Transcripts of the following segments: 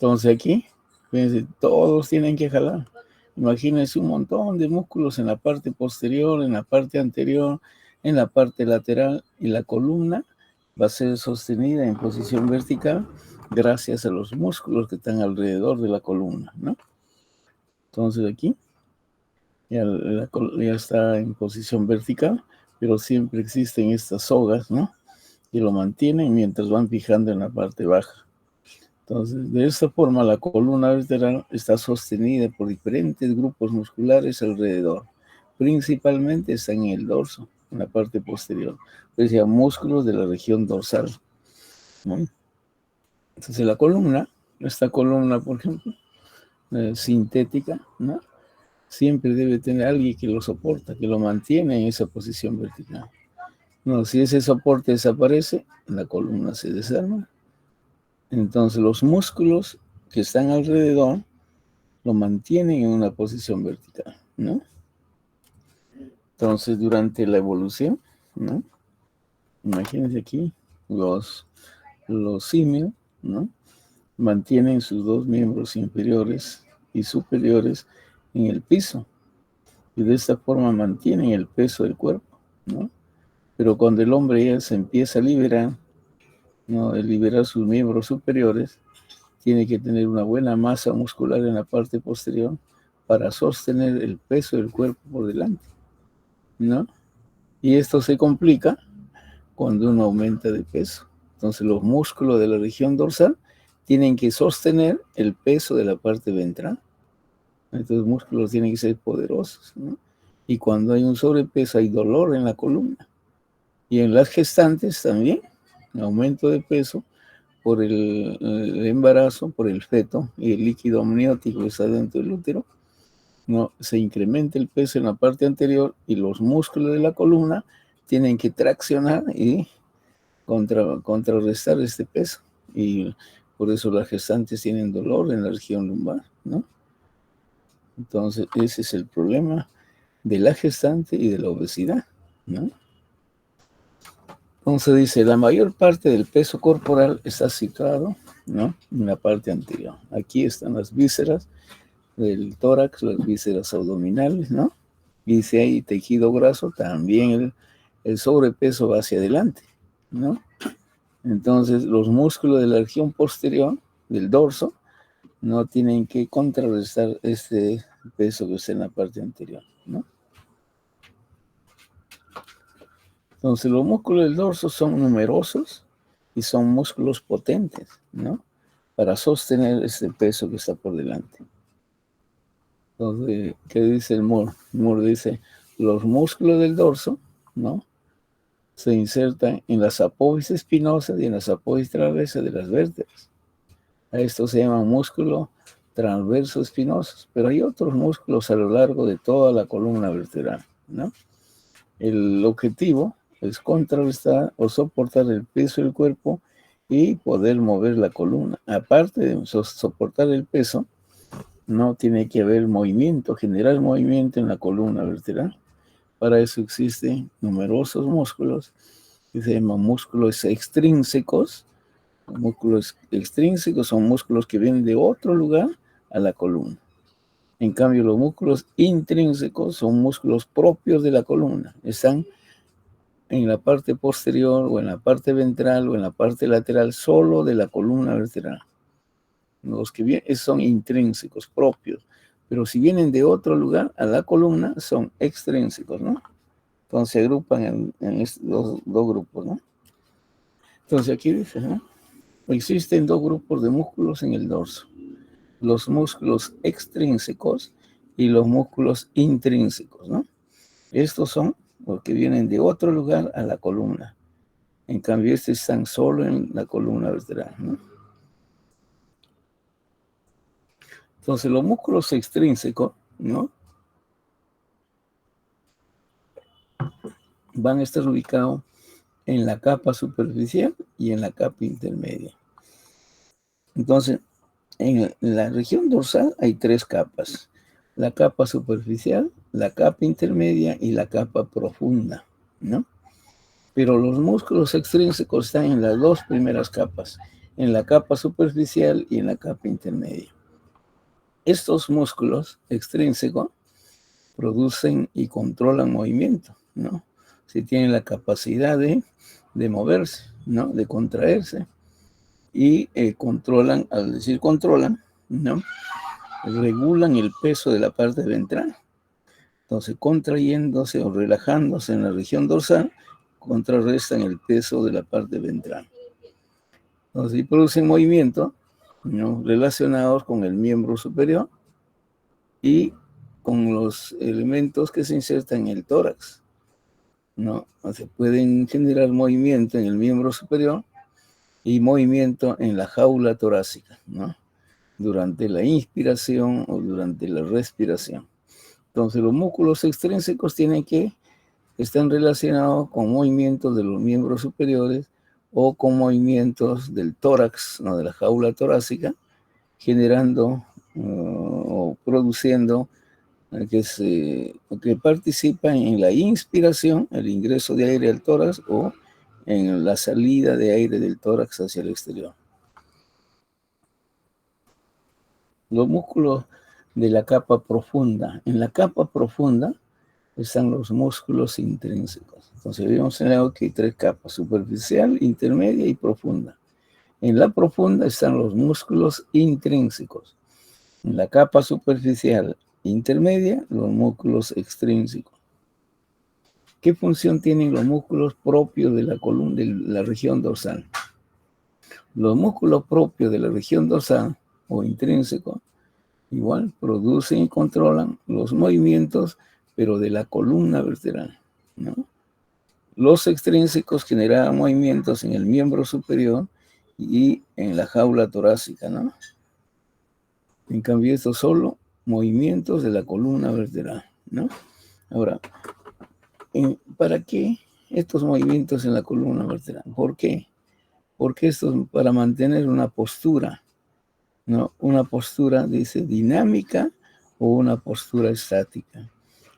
Entonces aquí, fíjense, todos tienen que jalar. Imagínense un montón de músculos en la parte posterior, en la parte anterior, en la parte lateral, y la columna va a ser sostenida en posición vertical gracias a los músculos que están alrededor de la columna, ¿no? Entonces aquí ya está en posición vertical, pero siempre existen estas sogas, ¿no? Y lo mantienen mientras van fijando en la parte baja. Entonces, de esta forma, la columna vertebral está sostenida por diferentes grupos musculares alrededor. Principalmente está en el dorso, en la parte posterior. Pues ya músculos de la región dorsal, ¿no? Entonces, la columna, esta columna, por ejemplo, sintética, ¿no? Siempre debe tener alguien que lo soporta, que lo mantiene en esa posición vertical. No, si ese soporte desaparece, la columna se desarma. Entonces los músculos que están alrededor lo mantienen en una posición vertical, ¿no? Entonces durante la evolución, ¿no? Imagínense aquí, los simios, ¿no? Mantienen sus dos miembros inferiores y superiores en el piso. Y de esta forma mantienen el peso del cuerpo, ¿no? Pero cuando el hombre ya se empieza a liberar, ¿no? De liberar sus miembros superiores, tiene que tener una buena masa muscular en la parte posterior para sostener el peso del cuerpo por delante, ¿no? Y esto se complica cuando uno aumenta de peso. Entonces los músculos de la región dorsal tienen que sostener el peso de la parte ventral. Entonces los músculos tienen que ser poderosos, ¿no? Y cuando hay un sobrepeso hay dolor en la columna. Y en las gestantes también, aumento de peso por el embarazo, por el feto y el líquido amniótico que está dentro del útero, ¿no? Se incrementa el peso en la parte anterior y los músculos de la columna tienen que traccionar y contrarrestar este peso. Y por eso las gestantes tienen dolor en la región lumbar, ¿no? Entonces, ese es el problema de la gestante y de la obesidad, ¿no? Entonces dice, la mayor parte del peso corporal está situado, ¿no? En la parte anterior. Aquí están las vísceras del tórax, las vísceras abdominales, ¿no? Y si hay tejido graso, también el sobrepeso va hacia adelante, ¿no? Entonces, los músculos de la región posterior, del dorso, no tienen que contrarrestar este peso que está en la parte anterior, ¿no? Entonces, los músculos del dorso son numerosos y son músculos potentes, ¿no? Para sostener este peso que está por delante. Entonces, ¿qué dice el Moore? Moore dice, los músculos del dorso, ¿no? Se insertan en las apófisis espinosas y en las apófisis transversas de las vértebras. A esto se llama músculo transverso espinosos, pero hay otros músculos a lo largo de toda la columna vertebral, ¿no? El objetivo es contrarrestar o soportar el peso del cuerpo y poder mover la columna. Aparte de soportar el peso, no tiene que haber movimiento, generar movimiento en la columna vertebral. Para eso existen numerosos músculos que se llaman músculos extrínsecos. Los músculos extrínsecos son músculos que vienen de otro lugar a la columna. En cambio, los músculos intrínsecos son músculos propios de la columna. Están en la parte posterior o en la parte ventral o en la parte lateral solo de la columna vertebral. Los que vienen son intrínsecos, propios. Pero si vienen de otro lugar a la columna, son extrínsecos, ¿no? Entonces se agrupan en estos dos grupos, ¿no? Entonces aquí dice, ¿no? Existen dos grupos de músculos en el dorso. Los músculos extrínsecos y los músculos intrínsecos, ¿no? Estos son los que vienen de otro lugar a la columna. En cambio, estos están solo en la columna vertebral, ¿no? Entonces, los músculos extrínsecos, ¿no? Van a estar ubicados en la capa superficial y en la capa intermedia. Entonces, en la región dorsal hay tres capas. La capa superficial, la capa intermedia y la capa profunda, ¿no? Pero los músculos extrínsecos están en las dos primeras capas, en la capa superficial y en la capa intermedia. Estos músculos extrínsecos producen y controlan movimiento, ¿no? Si tienen la capacidad de moverse, ¿no? De contraerse, y controlan, al decir controlan, ¿no? Regulan el peso de la parte ventral. Entonces, contrayéndose o relajándose en la región dorsal, contrarrestan el peso de la parte ventral. Entonces, y producen movimiento, ¿no? Relacionados con el miembro superior y con los elementos que se insertan en el tórax, ¿no? Se pueden generar movimiento en el miembro superior y movimiento en la jaula torácica, ¿no? Durante la inspiración o durante la respiración. Entonces, los músculos extrínsecos están relacionados con movimientos de los miembros superiores o con movimientos del tórax, ¿no? De la jaula torácica, generando o produciendo que participan en la inspiración, el ingreso de aire al tórax, o en la salida de aire del tórax hacia el exterior. Los músculos de la capa profunda. En la capa profunda están los músculos intrínsecos. Entonces habíamos señalado que hay 3 capas: superficial, intermedia y profunda. En la profunda están los músculos intrínsecos. En la capa superficial intermedia, los músculos extrínsecos. ¿Qué función tienen los músculos propios de la columna, de la región dorsal? Los músculos propios de la región dorsal o intrínsecos igual producen y controlan los movimientos, pero de la columna vertebral, ¿no? Los extrínsecos generan movimientos en el miembro superior y en la jaula torácica, ¿no? En cambio, estos solo movimientos de la columna vertebral, ¿no? Ahora, ¿para qué estos movimientos en la columna vertebral? ¿Por qué? Porque esto es para mantener una postura, ¿no? Una postura, dice, dinámica o una postura estática.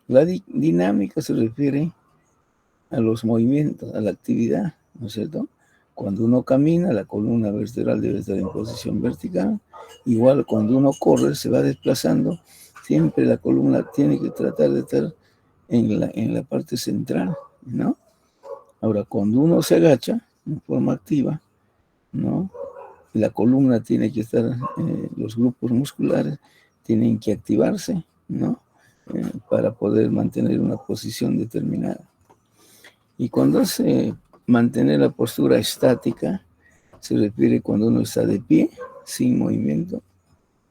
La dinámica se refiere a los movimientos, a la actividad, ¿no es cierto? Cuando uno camina, la columna vertebral debe estar en posición vertical. Igual, cuando uno corre, se va desplazando, siempre la columna tiene que tratar de estar en la parte central, ¿no? Ahora, cuando uno se agacha en forma activa, ¿no? La columna tiene que estar, los grupos musculares tienen que activarse, ¿no? Para poder mantener una posición determinada. Y cuando se mantiene la postura estática, se refiere cuando uno está de pie, sin movimiento,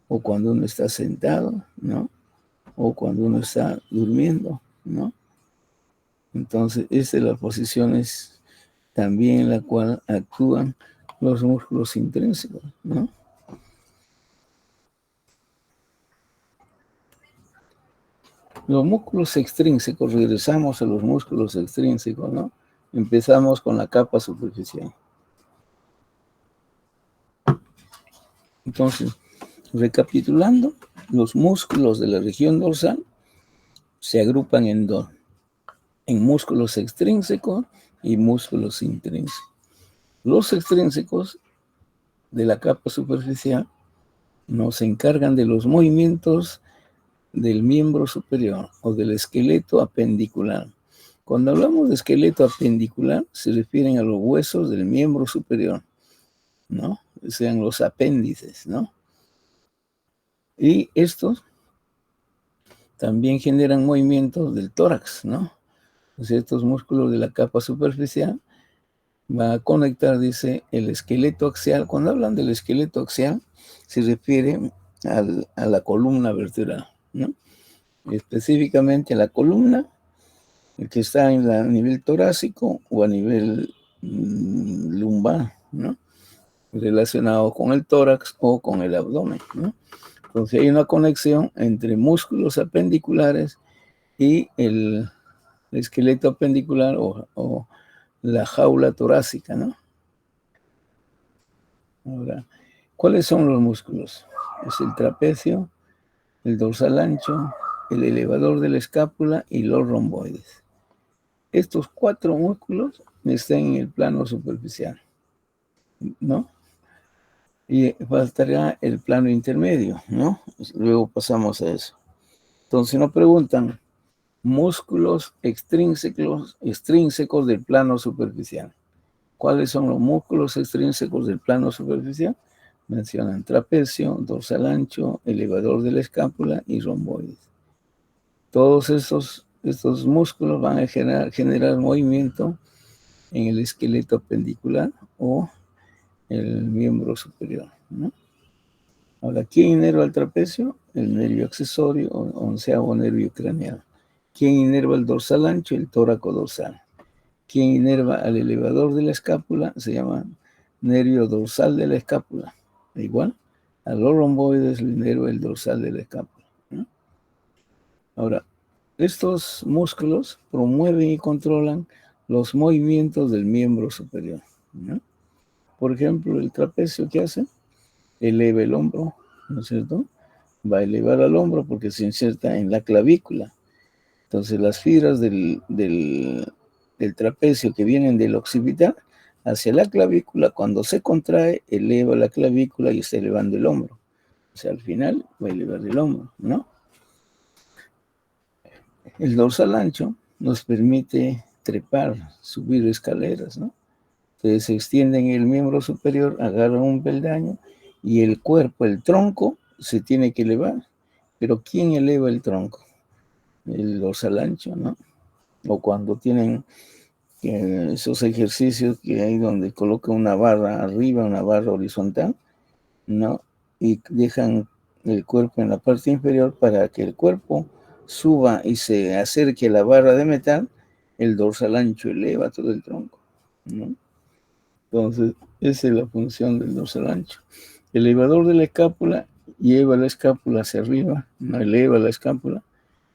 o cuando uno está sentado, ¿no? O cuando uno está durmiendo, ¿no? Entonces, esta es la posiciones también en la cual actúan los músculos intrínsecos, ¿no? Los músculos extrínsecos, regresamos a los músculos extrínsecos, ¿no? Empezamos con la capa superficial. Entonces, recapitulando, los músculos de la región dorsal se agrupan en dos: en músculos extrínsecos y músculos intrínsecos. Los extrínsecos de la capa superficial nos encargan de los movimientos del miembro superior o del esqueleto apendicular. Cuando hablamos de esqueleto apendicular, se refieren a los huesos del miembro superior, ¿no? Sean los apéndices, ¿no? Y estos también generan movimientos del tórax, ¿no? Entonces, estos músculos de la capa superficial van a conectar, dice, el esqueleto axial. Cuando hablan del esqueleto axial, se refiere a la columna vertebral, ¿no? Específicamente a la columna que está a nivel torácico o a nivel lumbar, ¿no? Relacionado con el tórax o con el abdomen, ¿no? Entonces hay una conexión entre músculos apendiculares y el esqueleto apendicular o la jaula torácica, ¿no? Ahora, ¿cuáles son los músculos? Es el trapecio, el dorsal ancho, el elevador de la escápula y los romboides. Estos 4 músculos están en el plano superficial, ¿no? Y faltará el plano intermedio, ¿no? Luego pasamos a eso. Entonces nos preguntan, músculos extrínsecos del plano superficial. ¿Cuáles son los músculos extrínsecos del plano superficial? Mencionan trapecio, dorsal ancho, elevador de la escápula y romboides. Todos estos músculos van a generar movimiento en el esqueleto pendicular o el miembro superior, ¿no? Ahora, ¿quién inerva el trapecio? El nervio accesorio, onceavo nervio craneal. ¿Quién inerva el dorsal ancho? El tóraco dorsal. ¿Quién inerva al elevador de la escápula? Se llama nervio dorsal de la escápula. Igual, a los romboides le inerva el dorsal de la escápula, ¿no? Ahora, estos músculos promueven y controlan los movimientos del miembro superior, ¿no? Por ejemplo, el trapecio, ¿qué hace? Eleva el hombro, ¿no es cierto? Va a elevar al hombro porque se inserta en la clavícula. Entonces, las fibras del trapecio que vienen del occipital hacia la clavícula, cuando se contrae, eleva la clavícula y está elevando el hombro. O sea, al final va a elevar el hombro, ¿no? El dorsal ancho nos permite trepar, subir escaleras, ¿no? Entonces se extiende en el miembro superior, agarra un peldaño y el cuerpo, el tronco, se tiene que elevar. Pero ¿quién eleva el tronco? El dorsal ancho, ¿no? O cuando tienen esos ejercicios que hay donde colocan una barra arriba, una barra horizontal, ¿no? Y dejan el cuerpo en la parte inferior para que el cuerpo suba y se acerque a la barra de metal, el dorsal ancho eleva todo el tronco, ¿no? Entonces, esa es la función del dorsal ancho. El elevador de la escápula lleva la escápula hacia arriba, no eleva la escápula,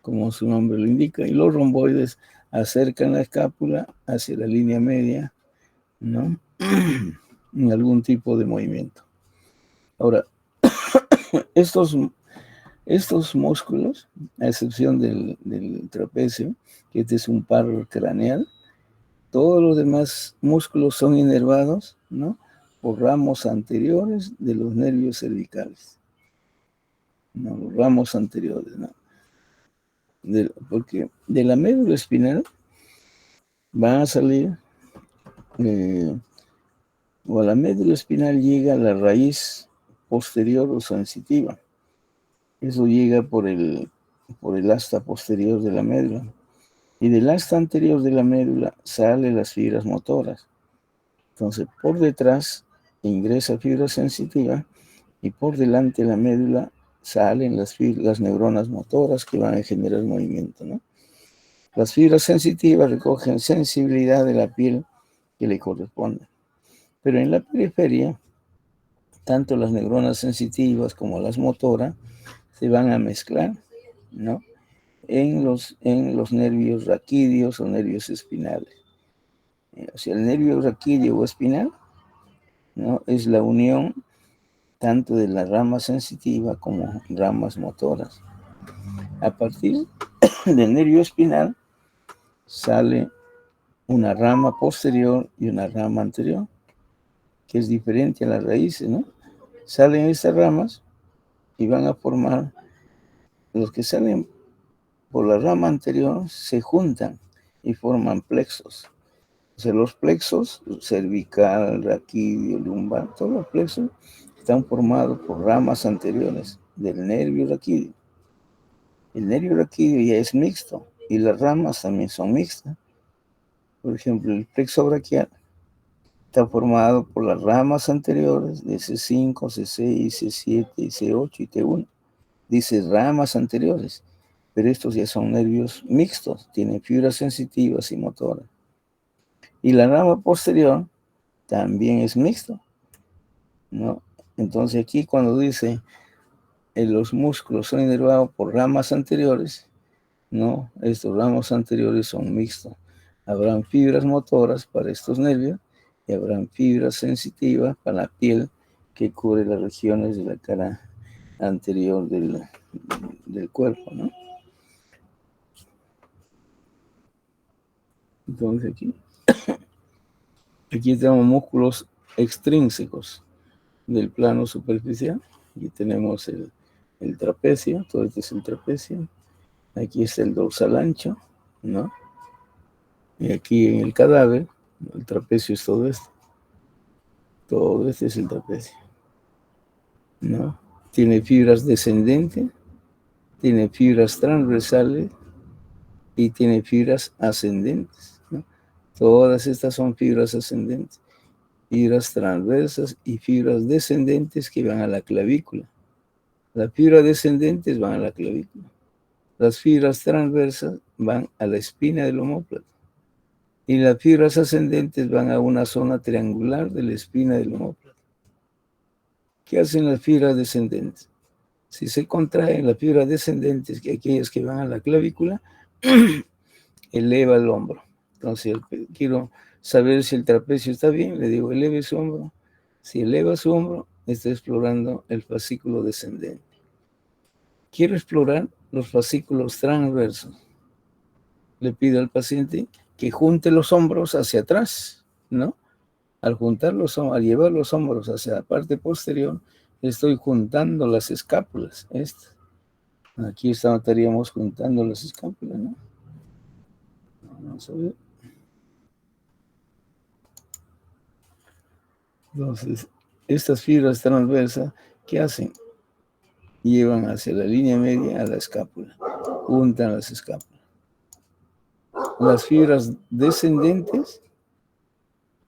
como su nombre lo indica, y los romboides acercan la escápula hacia la línea media, ¿no? En algún tipo de movimiento. Ahora, estos músculos, a excepción del trapecio, que este es un par craneal, todos los demás músculos son inervados, ¿no? Por ramos anteriores de los nervios cervicales, ¿no? Los ramos anteriores, ¿no? Porque de la médula espinal van a salir, o a la médula espinal llega la raíz posterior o sensitiva. Eso llega por el asta posterior de la médula. Y del asta anterior de la médula salen las fibras motoras. Entonces, por detrás ingresa fibra sensitiva y por delante de la médula salen las neuronas motoras que van a generar movimiento, ¿no? Las fibras sensitivas recogen sensibilidad de la piel que le corresponde. Pero en la periferia, tanto las neuronas sensitivas como las motoras se van a mezclar, ¿no? En los nervios raquídeos o nervios espinales. O sea, el nervio raquídeo o espinal, ¿no? Es la unión tanto de la rama sensitiva como ramas motoras. A partir del nervio espinal sale una rama posterior y una rama anterior, que es diferente a las raíces, ¿no? Salen estas ramas y van a formar, los que salen por la rama anterior se juntan y forman plexos. O sea, los plexos, cervical, raquídeo, lumbar, todos los plexos están formados por ramas anteriores del nervio raquídeo. El nervio raquídeo ya es mixto y las ramas también son mixtas. Por ejemplo, el plexo braquial está formado por las ramas anteriores de C5, C6, C7, C8 y T1. Dice ramas anteriores, pero estos ya son nervios mixtos, tienen fibras sensitivas y motoras. Y la rama posterior también es mixto, ¿no? Entonces aquí cuando dice los músculos son inervados por ramas anteriores, no, estos ramos anteriores son mixtos. Habrán fibras motoras para estos nervios y habrán fibras sensitivas para la piel que cubre las regiones de la cara anterior del cuerpo, ¿no? Entonces aquí tenemos músculos extrínsecos, del plano superficial. Aquí tenemos el trapecio, todo este es el trapecio. Aquí está el dorsal ancho, ¿no? Y aquí en el cadáver, el trapecio es todo esto. Todo este es el trapecio, ¿no? Tiene fibras descendentes, tiene fibras transversales y tiene fibras ascendentes, ¿no? Todas estas son fibras ascendentes, fibras transversas y fibras descendentes que van a la clavícula. Las fibras descendentes van a la clavícula. Las fibras transversas van a la espina del omóplato. Y las fibras ascendentes van a una zona triangular de la espina del omóplato. ¿Qué hacen las fibras descendentes? Si se contraen las fibras descendentes, que aquellas que van a la clavícula, eleva el hombro. Entonces, quiero saber si el trapecio está bien, le digo, eleve su hombro. Si eleva su hombro, está explorando el fascículo descendente. Quiero explorar los fascículos transversos. Le pido al paciente que junte los hombros hacia atrás, ¿no? Al llevar los hombros hacia la parte posterior, estoy juntando las escápulas. Aquí estaríamos juntando las escápulas, ¿no? Vamos a ver. Entonces, estas fibras transversas, ¿qué hacen? Llevan hacia la línea media a la escápula, juntan las escápulas. Las fibras descendentes,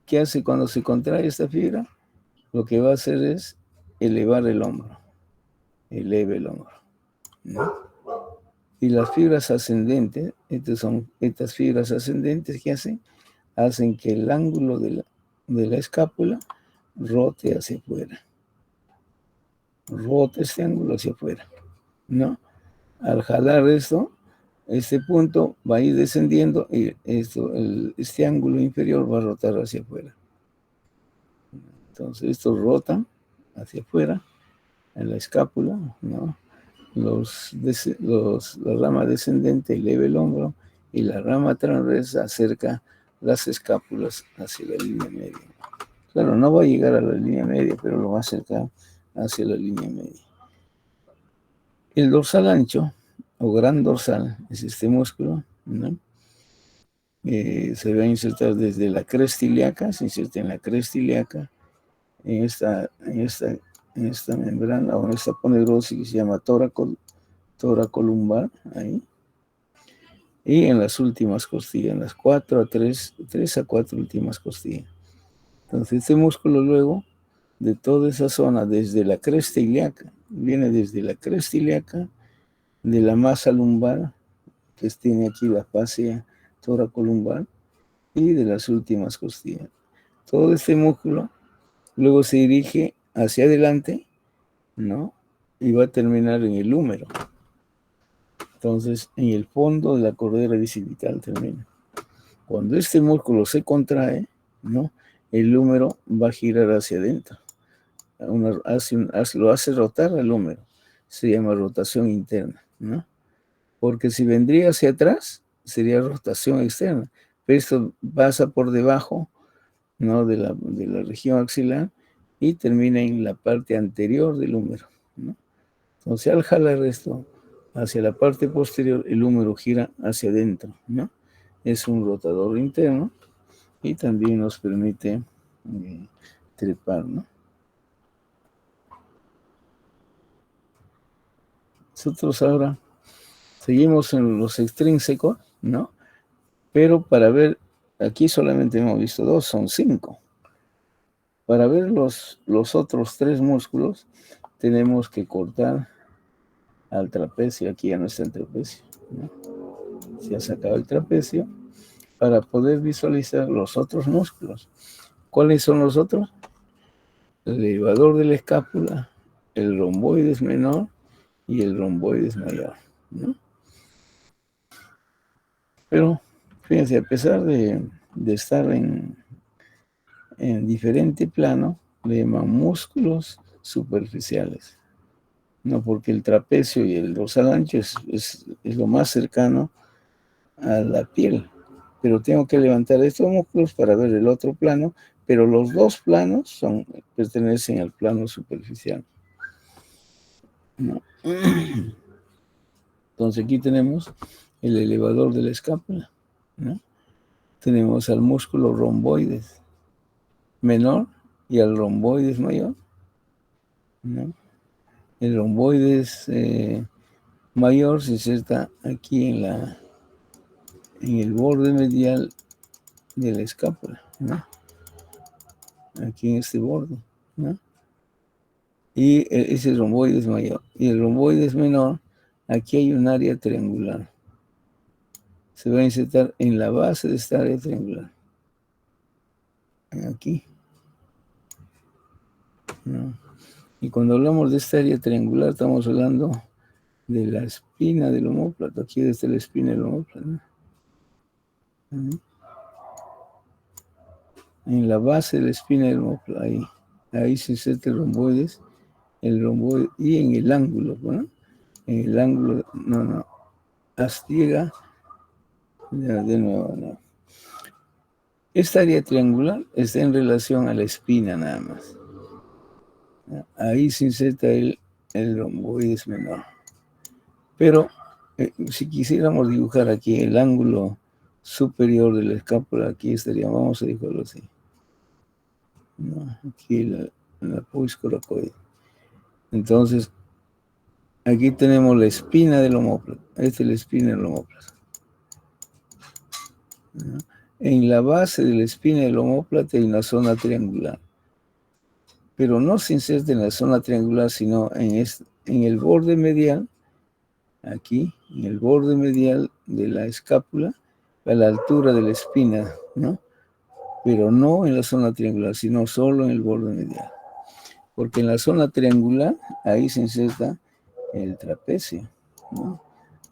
¿qué hace cuando se contrae esta fibra? Lo que va a hacer es elevar el hombro, eleve el hombro, ¿no? Y las fibras ascendentes, estas fibras ascendentes, ¿qué hacen? Hacen que el ángulo de la escápula rote hacia afuera. Rote este ángulo hacia afuera, ¿no? Al jalar esto, este punto va a ir descendiendo y este ángulo inferior va a rotar hacia afuera. Entonces, estos rotan hacia afuera en la escápula, ¿no? La rama descendente eleva el hombro y la rama transversa acerca las escápulas hacia la línea media. Claro, no va a llegar a la línea media, pero lo va a acercar hacia la línea media. El dorsal ancho o gran dorsal es este músculo, ¿no? Se va a insertar desde la cresta ilíaca, se inserta en la cresta ilíaca, en esta membrana o en esta poneurosis que se llama toracolumbar, ahí, y en las últimas costillas, en las 3 a 4 últimas costillas. Entonces este músculo luego de toda esa zona, desde la cresta ilíaca, viene desde la cresta ilíaca, de la masa lumbar, que tiene aquí la fascia toracolumbar, y de las últimas costillas. Todo este músculo luego se dirige hacia adelante, ¿no? Y va a terminar en el húmero. Entonces, en el fondo de la cordera bicipital termina. Cuando este músculo se contrae, ¿no? El húmero va a girar hacia adentro. Lo hace rotar al húmero. Se llama rotación interna, ¿no? Porque si vendría hacia atrás, sería rotación externa. Pero esto pasa por debajo, ¿no? de la región axilar y termina en la parte anterior del húmero, ¿no? Entonces, al jalar esto hacia la parte posterior, el húmero gira hacia adentro, ¿no? Es un rotador interno y también nos permite trepar, ¿no? Nosotros ahora seguimos en los extrínsecos, ¿no? Pero para ver, aquí solamente hemos visto 2, son 5. Para ver los otros 3 músculos, tenemos que cortar al trapecio, aquí ya no está el trapecio, ¿no? Se ha sacado el trapecio para poder visualizar los otros músculos. ¿Cuáles son los otros? El elevador de la escápula, el romboides menor y el romboides mayor, ¿no? Pero, fíjense, a pesar de estar en diferente plano, le llaman músculos superficiales, ¿no? Porque el trapecio y el dorsal ancho es lo más cercano a la piel. Pero tengo que levantar estos músculos para ver el otro plano, pero los dos planos pertenecen al plano superficial, ¿no? Entonces aquí tenemos el elevador de la escápula, ¿no? Tenemos al músculo romboides menor y al romboides mayor, ¿no? El romboides mayor se inserta aquí en el borde medial de la escápula, ¿no? Aquí en este borde, ¿no? Y ese romboides mayor. Y el romboides menor, aquí hay un área triangular. Se va a insertar en la base de esta área triangular. Aquí, ¿no? Y cuando hablamos de esta área triangular, estamos hablando de la espina del omóplato. Aquí está la espina del omóplato, ¿no? En la base de la espina del omóplato, ahí se inserta el romboide y en el ángulo, ¿no? En el ángulo, no, llega, de nuevo, no. Esta área triangular está en relación a la espina nada más. Ahí se inserta el romboides menor. Pero si quisiéramos dibujar aquí el ángulo superior de la escápula, aquí estaría, vamos a dibujarlo así. ¿No? Aquí la apófisis coracoide. Entonces, aquí tenemos la espina del omóplato. Esta es la espina del omóplato, ¿no? En la base de la espina del omóplato hay una zona triangular. Pero no se inserta en la zona triangular, sino en el borde medial, aquí, en el borde medial de la escápula, a la altura de la espina, ¿no? Pero no en la zona triangular, sino solo en el borde medial. Porque en la zona triangular, ahí se inserta el trapecio, ¿no?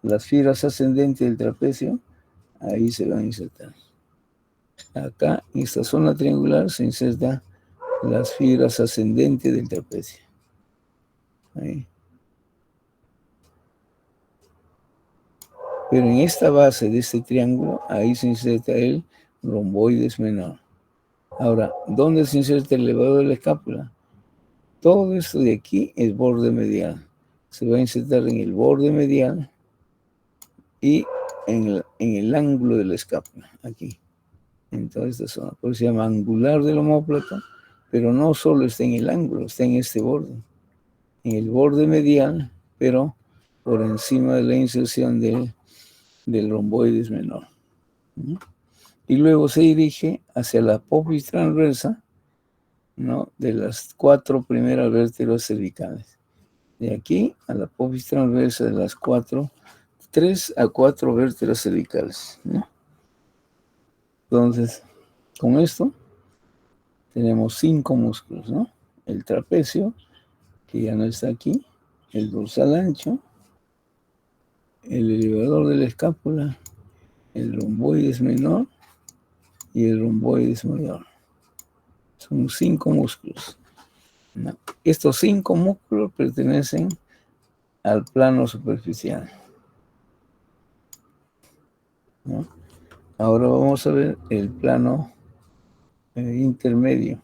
Las fibras ascendentes del trapecio, ahí se van a insertar. Acá, en esta zona triangular, se insertan las fibras ascendentes del trapecio. Ahí. Pero en esta base de este triángulo, ahí se inserta el romboides menor. Ahora, ¿dónde se inserta el elevador de la escápula? Todo esto de aquí es borde medial. Se va a insertar en el borde medial y en el ángulo de la escápula, aquí, en toda esta zona. Por eso se llama angular del omóplato, pero no solo está en el ángulo, está en este borde, en el borde medial, pero por encima de la inserción del romboides menor, ¿no? Y luego se dirige hacia la apófisis transversa, ¿no? De las 4 primeras vértebras cervicales. De aquí a la apófisis transversa de las 3 a 4 vértebras cervicales, ¿no? Entonces, con esto tenemos 5 músculos, ¿no? El trapecio, que ya no está aquí, el dorsal ancho, el elevador de la escápula, el romboides menor y el romboides mayor. Son 5 músculos, ¿no? Estos 5 músculos pertenecen al plano superficial, ¿no? Ahora vamos a ver el plano intermedio.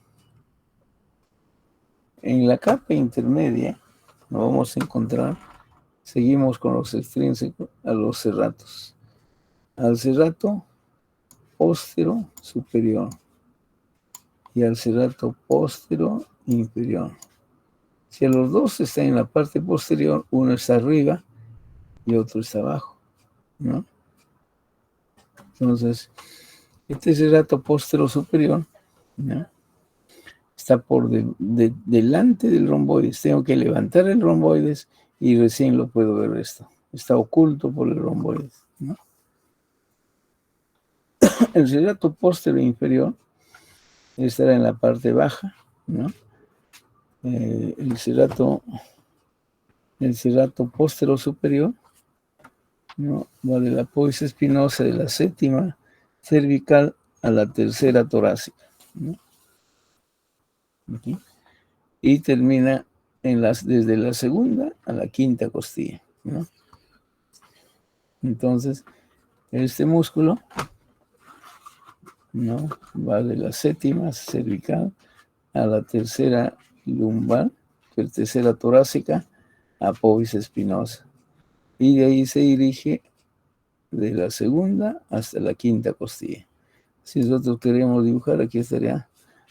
En la capa intermedia nos vamos a encontrar, seguimos con los extrínsecos, a los serratos. Al serrato póstero superior y al serrato póstero inferior. Si a los dos están en la parte posterior, uno está arriba y otro está abajo, ¿no? Entonces, este serrato póstero superior, ¿no? Está por delante del romboides. Tengo que levantar el romboides y recién lo puedo ver esto. Está oculto por el romboides, ¿no? El serrato póstero inferior estará en la parte baja, ¿no? El serrato póstero superior, ¿no? Va de la apófisis espinosa de la 7ª cervical a la 3ª torácica, ¿no? Aquí. Y termina desde la 2ª a la 5ª costilla, ¿no? Entonces, este músculo ¿no? Va de la séptima cervical a la tercera lumbar, la tercera torácica, a pubis espinosa. Y de ahí se dirige de la segunda hasta la quinta costilla. Si nosotros queremos dibujar, aquí estaría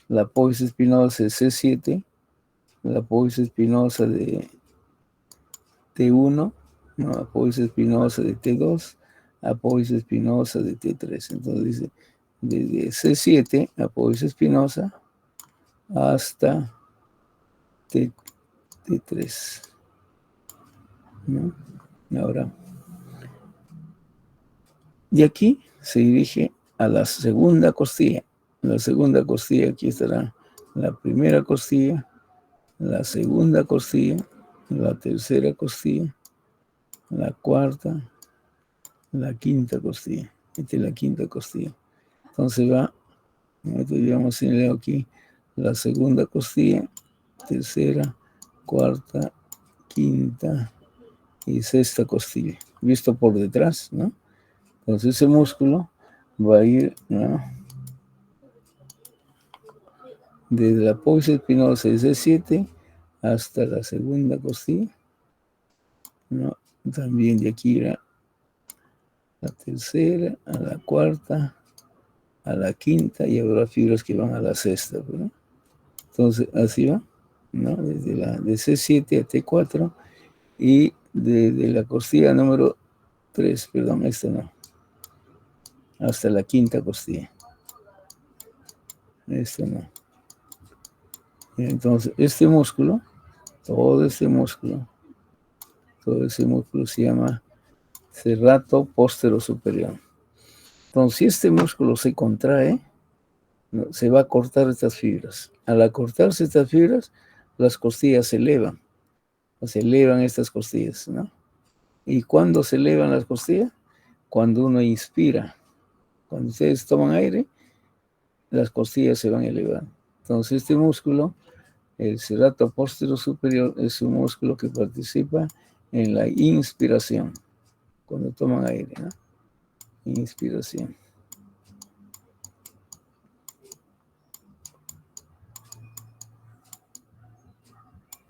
la pubis espinosa de C7, la pubis espinosa de T1, ¿no? La pubis espinosa de T2, la pubis espinosa de T3. Entonces dice, desde C7, la pubis espinosa, hasta T3, ¿no? Ahora, de aquí se dirige a la segunda costilla. La segunda costilla, aquí estará la primera costilla, la segunda costilla, la tercera costilla, la cuarta, la quinta costilla. Esta es la quinta costilla. Entonces va, digamos, si leo aquí, la segunda costilla, tercera, cuarta, quinta y sexta costilla. Visto por detrás, ¿no? Entonces ese músculo va a ir, ¿no?, desde la pubis espinosa de C7 hasta la segunda costilla, ¿no? También de aquí a la tercera, a la cuarta, a la quinta, y habrá fibras que van a la sexta, ¿no? Entonces así va, ¿no? Desde la de C7 a T4 y desde la costilla número 3, perdón, esta no, hasta la quinta costilla. Esta no. Entonces, todo ese músculo se llama serrato póstero superior. Entonces, si este músculo se contrae, ¿no?, se va a cortar estas fibras. Al acortarse estas fibras, las costillas se elevan. Se elevan estas costillas, ¿no? ¿Y cuándo se elevan las costillas? Cuando uno inspira. Cuando ustedes toman aire, las costillas se van a elevar. Entonces, este músculo, el serrato póstero superior, es un músculo que participa en la inspiración, cuando toman aire, ¿no? Inspiración.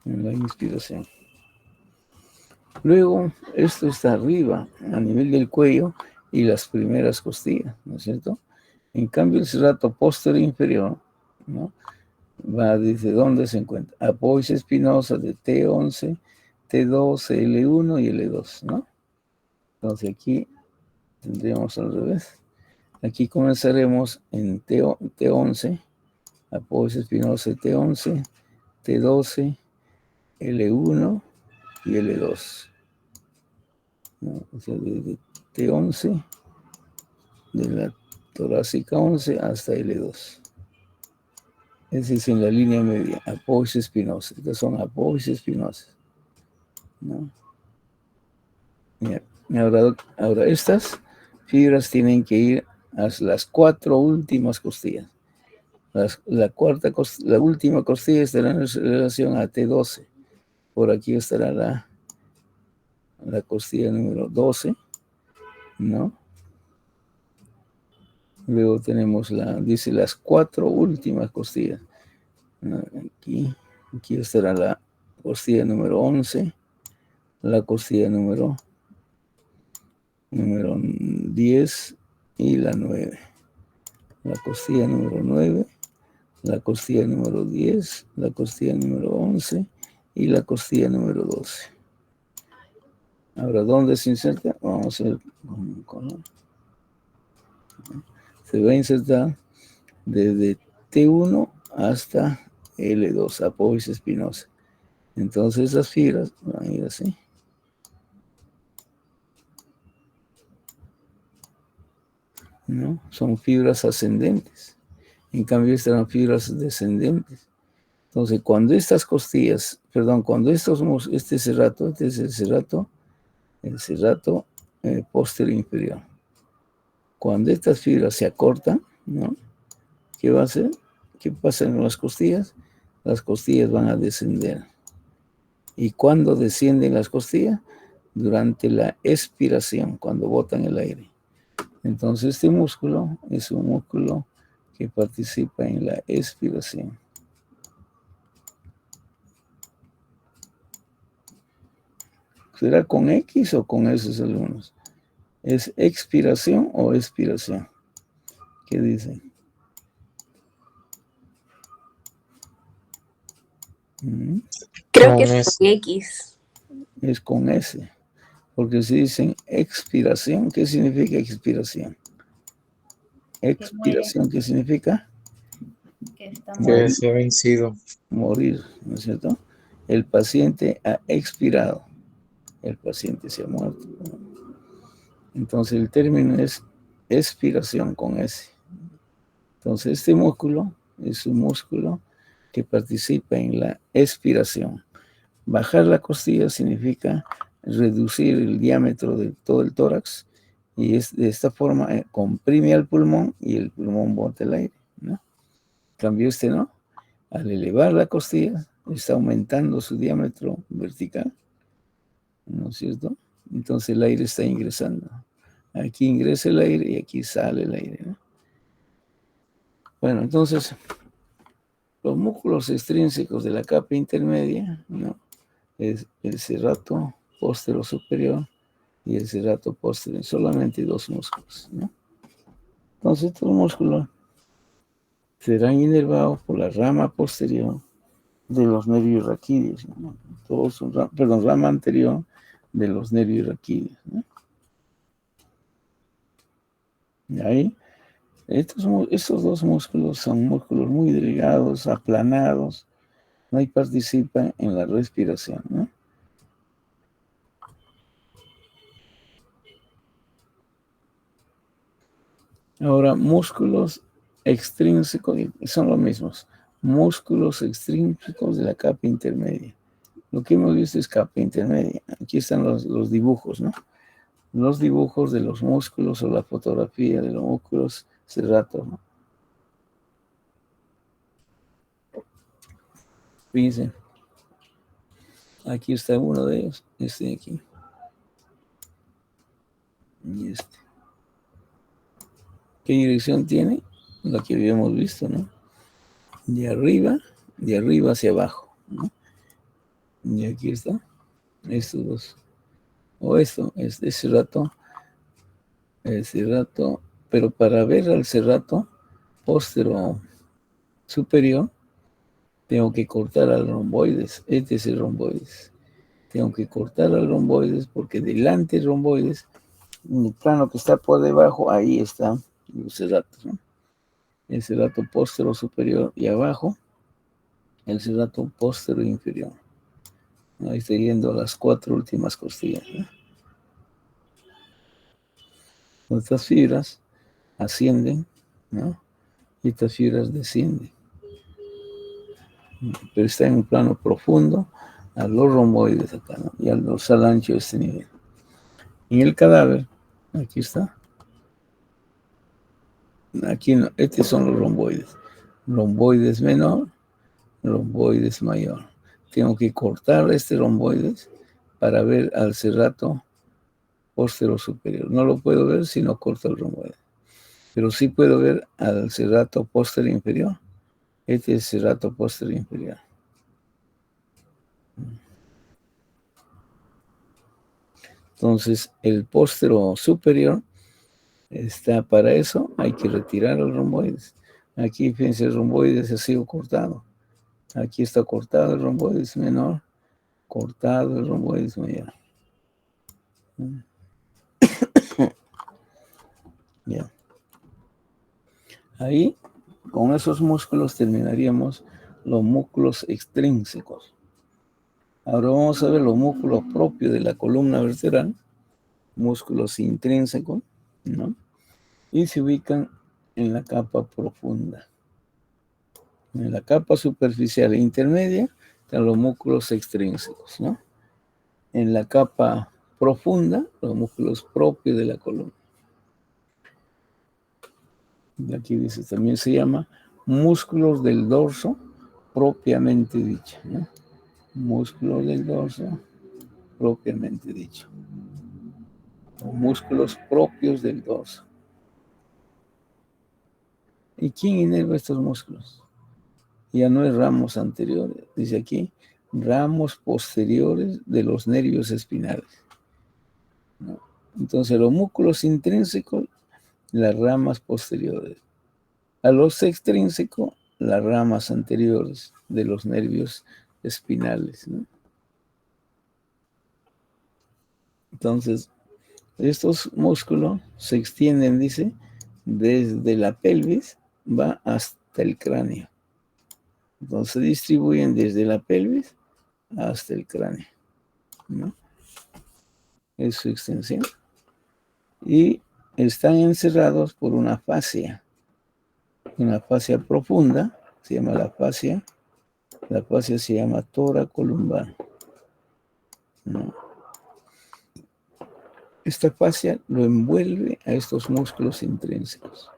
En la inspiración. Luego, esto está arriba, a nivel del cuello y las primeras costillas, ¿no es cierto? En cambio, el serrato póstero inferior, ¿no?, va desde donde se encuentra. Apófisis espinosa de T11, T12, L1 y L2, ¿no? Entonces aquí tendríamos al revés. Aquí comenzaremos en T11, apófisis espinosa de T11, T12, L1 y L2, ¿no? O sea, desde T11, de la torácica 11 hasta L2. Esa es en la línea media, apófisis espinosa. Estas son apófisis espinosas, ¿no? Ahora estas fibras tienen que ir a las 4 últimas costillas. La última costilla estará en relación a T12. Por aquí estará la costilla número 12, ¿no? Luego tenemos dice las 4 últimas costillas. Aquí estará la costilla número 11, la costilla número 10 y la 9. La costilla número 9, la costilla número 10, la costilla número 11 y la costilla número 12. Ahora, ¿dónde se inserta? Vamos a ver con color. Se va a insertar desde T1 hasta L2, apófisis espinosa. Entonces esas fibras van a ir así. ¿No? Son fibras ascendentes. En cambio, estas son fibras descendentes. Entonces, cuando estas costillas, perdón, cuando este es el serrato posterior inferior. Cuando estas fibras se acortan, ¿no?, ¿qué va a hacer? ¿Qué pasa en las costillas? Las costillas van a descender. ¿Y cuándo descienden las costillas? Durante la expiración, cuando botan el aire. Entonces este músculo es un músculo que participa en la expiración. ¿Será con X o con esos algunos? ¿Es expiración o expiración? ¿Qué dicen? Creo que es con X. Es con S. Porque si dicen expiración, ¿qué significa expiración? Expiración, ¿qué significa? Que se ha vencido. Morir, ¿no es cierto? El paciente ha expirado. El paciente se ha muerto. Entonces el término es expiración con S. Entonces este músculo es un músculo que participa en la expiración. Bajar la costilla significa reducir el diámetro de todo el tórax y es de esta forma comprime al pulmón y el pulmón bota el aire, ¿no? Cambio este, ¿no? Al elevar la costilla está aumentando su diámetro vertical, ¿no es cierto? Entonces el aire está ingresando. Aquí ingresa el aire y aquí sale el aire, ¿no? Bueno, entonces los músculos extrínsecos de la capa intermedia, ¿no? Es el serrato póstero superior y el serrato posterior, solamente dos músculos, ¿no? Entonces estos músculos serán inervados por la rama posterior de los nervios raquídeos, ¿no? Todos son, rama anterior de los nervios raquídeos, ¿no? Y ahí, estos dos músculos son músculos muy delgados, aplanados, ¿no? Y participan en la respiración, ¿no? Ahora, músculos extrínsecos, son los mismos. Músculos extrínsecos de la capa intermedia. Lo que hemos visto es capa intermedia. Aquí están los dibujos, ¿no? Los dibujos de los músculos o la fotografía de los músculos serratos, ¿no? Fíjense. Aquí está uno de ellos, este de aquí. Y este. ¿Qué dirección tiene? La que habíamos visto, ¿no? De arriba hacia abajo, ¿no? Y aquí está. Estos dos. O esto, es ese rato, pero para ver al cerrato póstero superior, tengo que cortar al romboides. Este es el romboides. Tengo que cortar al romboides porque delante del romboides, en el plano que está por debajo, ahí están los cerratos, ¿no? El cerrato póstero superior y abajo, el cerrato póstero inferior. Ahí estoy yendo a las 4 últimas costillas, ¿no? Estas fibras ascienden, ¿no? Y estas fibras descienden. Pero está en un plano profundo a los romboides acá, ¿no? Y al dorsal ancho de este nivel. En el cadáver, aquí está. Aquí no, estos son los romboides. Romboides menor, romboides mayor. Tengo que cortar este romboides para ver al cerrato póstero superior. No lo puedo ver si no corto el romboide. Pero sí puedo ver al cerrato póstero inferior. Este es el cerrato póstero inferior. Entonces, el póstero superior está para eso, hay que retirar el romboides. Aquí, fíjense, el romboides ha sido cortado. Aquí está cortado el romboides menor, cortado el romboides mayor. Ya. Ahí, con esos músculos terminaríamos los músculos extrínsecos. Ahora vamos a ver los músculos propios de la columna vertebral, músculos intrínsecos, ¿no? Y se ubican en la capa profunda. En la capa superficial e intermedia están los músculos extrínsecos, ¿no? En la capa profunda, los músculos propios de la columna. Y aquí dice, también se llama músculos del dorso propiamente dicho, ¿no? Músculos del dorso propiamente dicho. O músculos propios del dorso. ¿Y quién inerva estos músculos? Ya no es ramos anteriores, dice aquí, ramos posteriores de los nervios espinales, ¿no? Entonces, los músculos intrínsecos, las ramas posteriores. A los extrínsecos, las ramas anteriores de los nervios espinales, ¿no? Entonces, estos músculos se extienden, dice, desde la pelvis, va hasta el cráneo. Entonces, se distribuyen desde la pelvis hasta el cráneo, ¿no? Es su extensión. Y están encerrados por una fascia profunda, se llama la fascia se llama toracolumbar, ¿no? Esta fascia lo envuelve a estos músculos intrínsecos,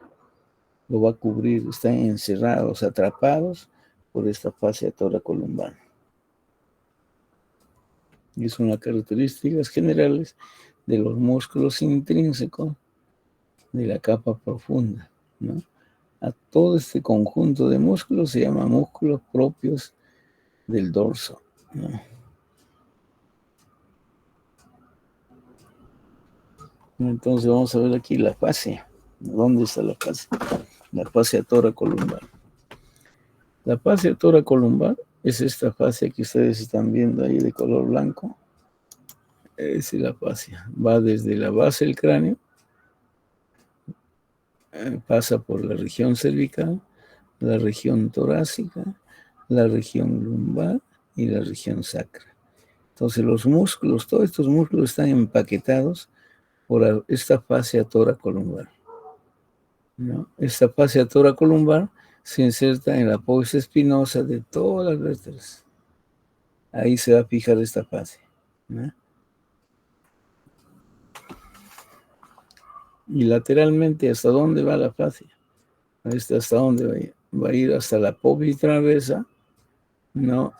lo va a cubrir, están encerrados, atrapados por esta fascia toracolumbar. Y es una de las características generales de los músculos intrínsecos de la capa profunda, ¿no? A todo este conjunto de músculos se llama músculos propios del dorso, ¿no? Entonces vamos a ver aquí la fascia. ¿Dónde está la fascia? La fascia toracolumbar. La fascia toracolumbar es esta fascia que ustedes están viendo ahí de color blanco. Esa es la fascia. Va desde la base del cráneo, pasa por la región cervical, la región torácica, la región lumbar y la región sacra. Entonces los músculos, todos estos músculos están empaquetados por esta fascia toracolumbar, ¿no? Esta fascia toracolumbar se inserta en la apófisis espinosa de todas las vértebras. Ahí se va a fijar esta fascia, ¿no? Y lateralmente, ¿hasta dónde va la fascia? ¿Hasta dónde va a ir? Va a ir hasta la apófisis transversa, ¿no?,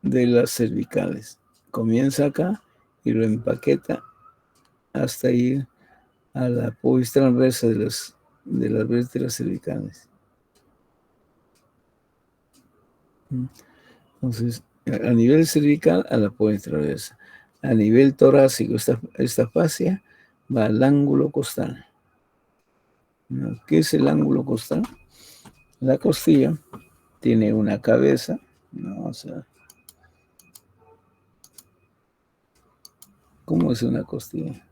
de las cervicales. Comienza acá y lo empaqueta hasta ir a la apófisis transversa de las vértebras cervicales. Entonces, a nivel cervical, a la apófisis transversa. A nivel torácico, esta fascia va al ángulo costal, ¿no? ¿Qué es el ángulo costal? La costilla tiene una cabeza, ¿no? O sea, ¿cómo es una costilla?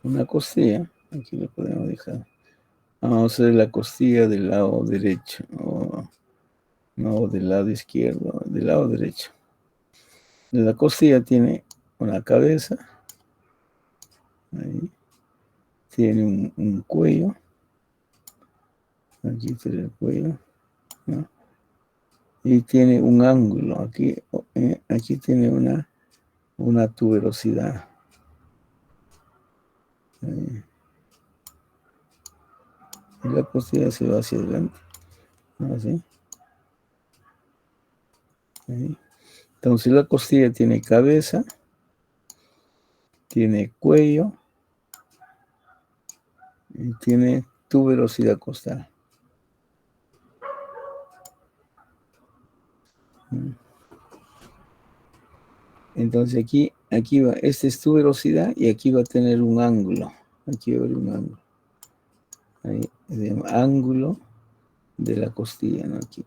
Una costilla, aquí lo podemos dejar. Vamos a ver la costilla del lado derecho, no del lado izquierdo, del lado derecho. La costilla tiene una cabeza, ahí. Tiene un cuello, aquí tiene el cuello, ¿no? Y tiene un ángulo, aquí tiene una tuberosidad. Ahí. Y la costilla se va hacia adelante, así. Ahí. Entonces la costilla tiene cabeza, tiene cuello y tiene tuberosidad costal. Entonces aquí va, esta es tuberosidad y aquí va a tener un ángulo. Aquí va a haber un ángulo. Ahí se llama ángulo de la costilla, ¿no? Aquí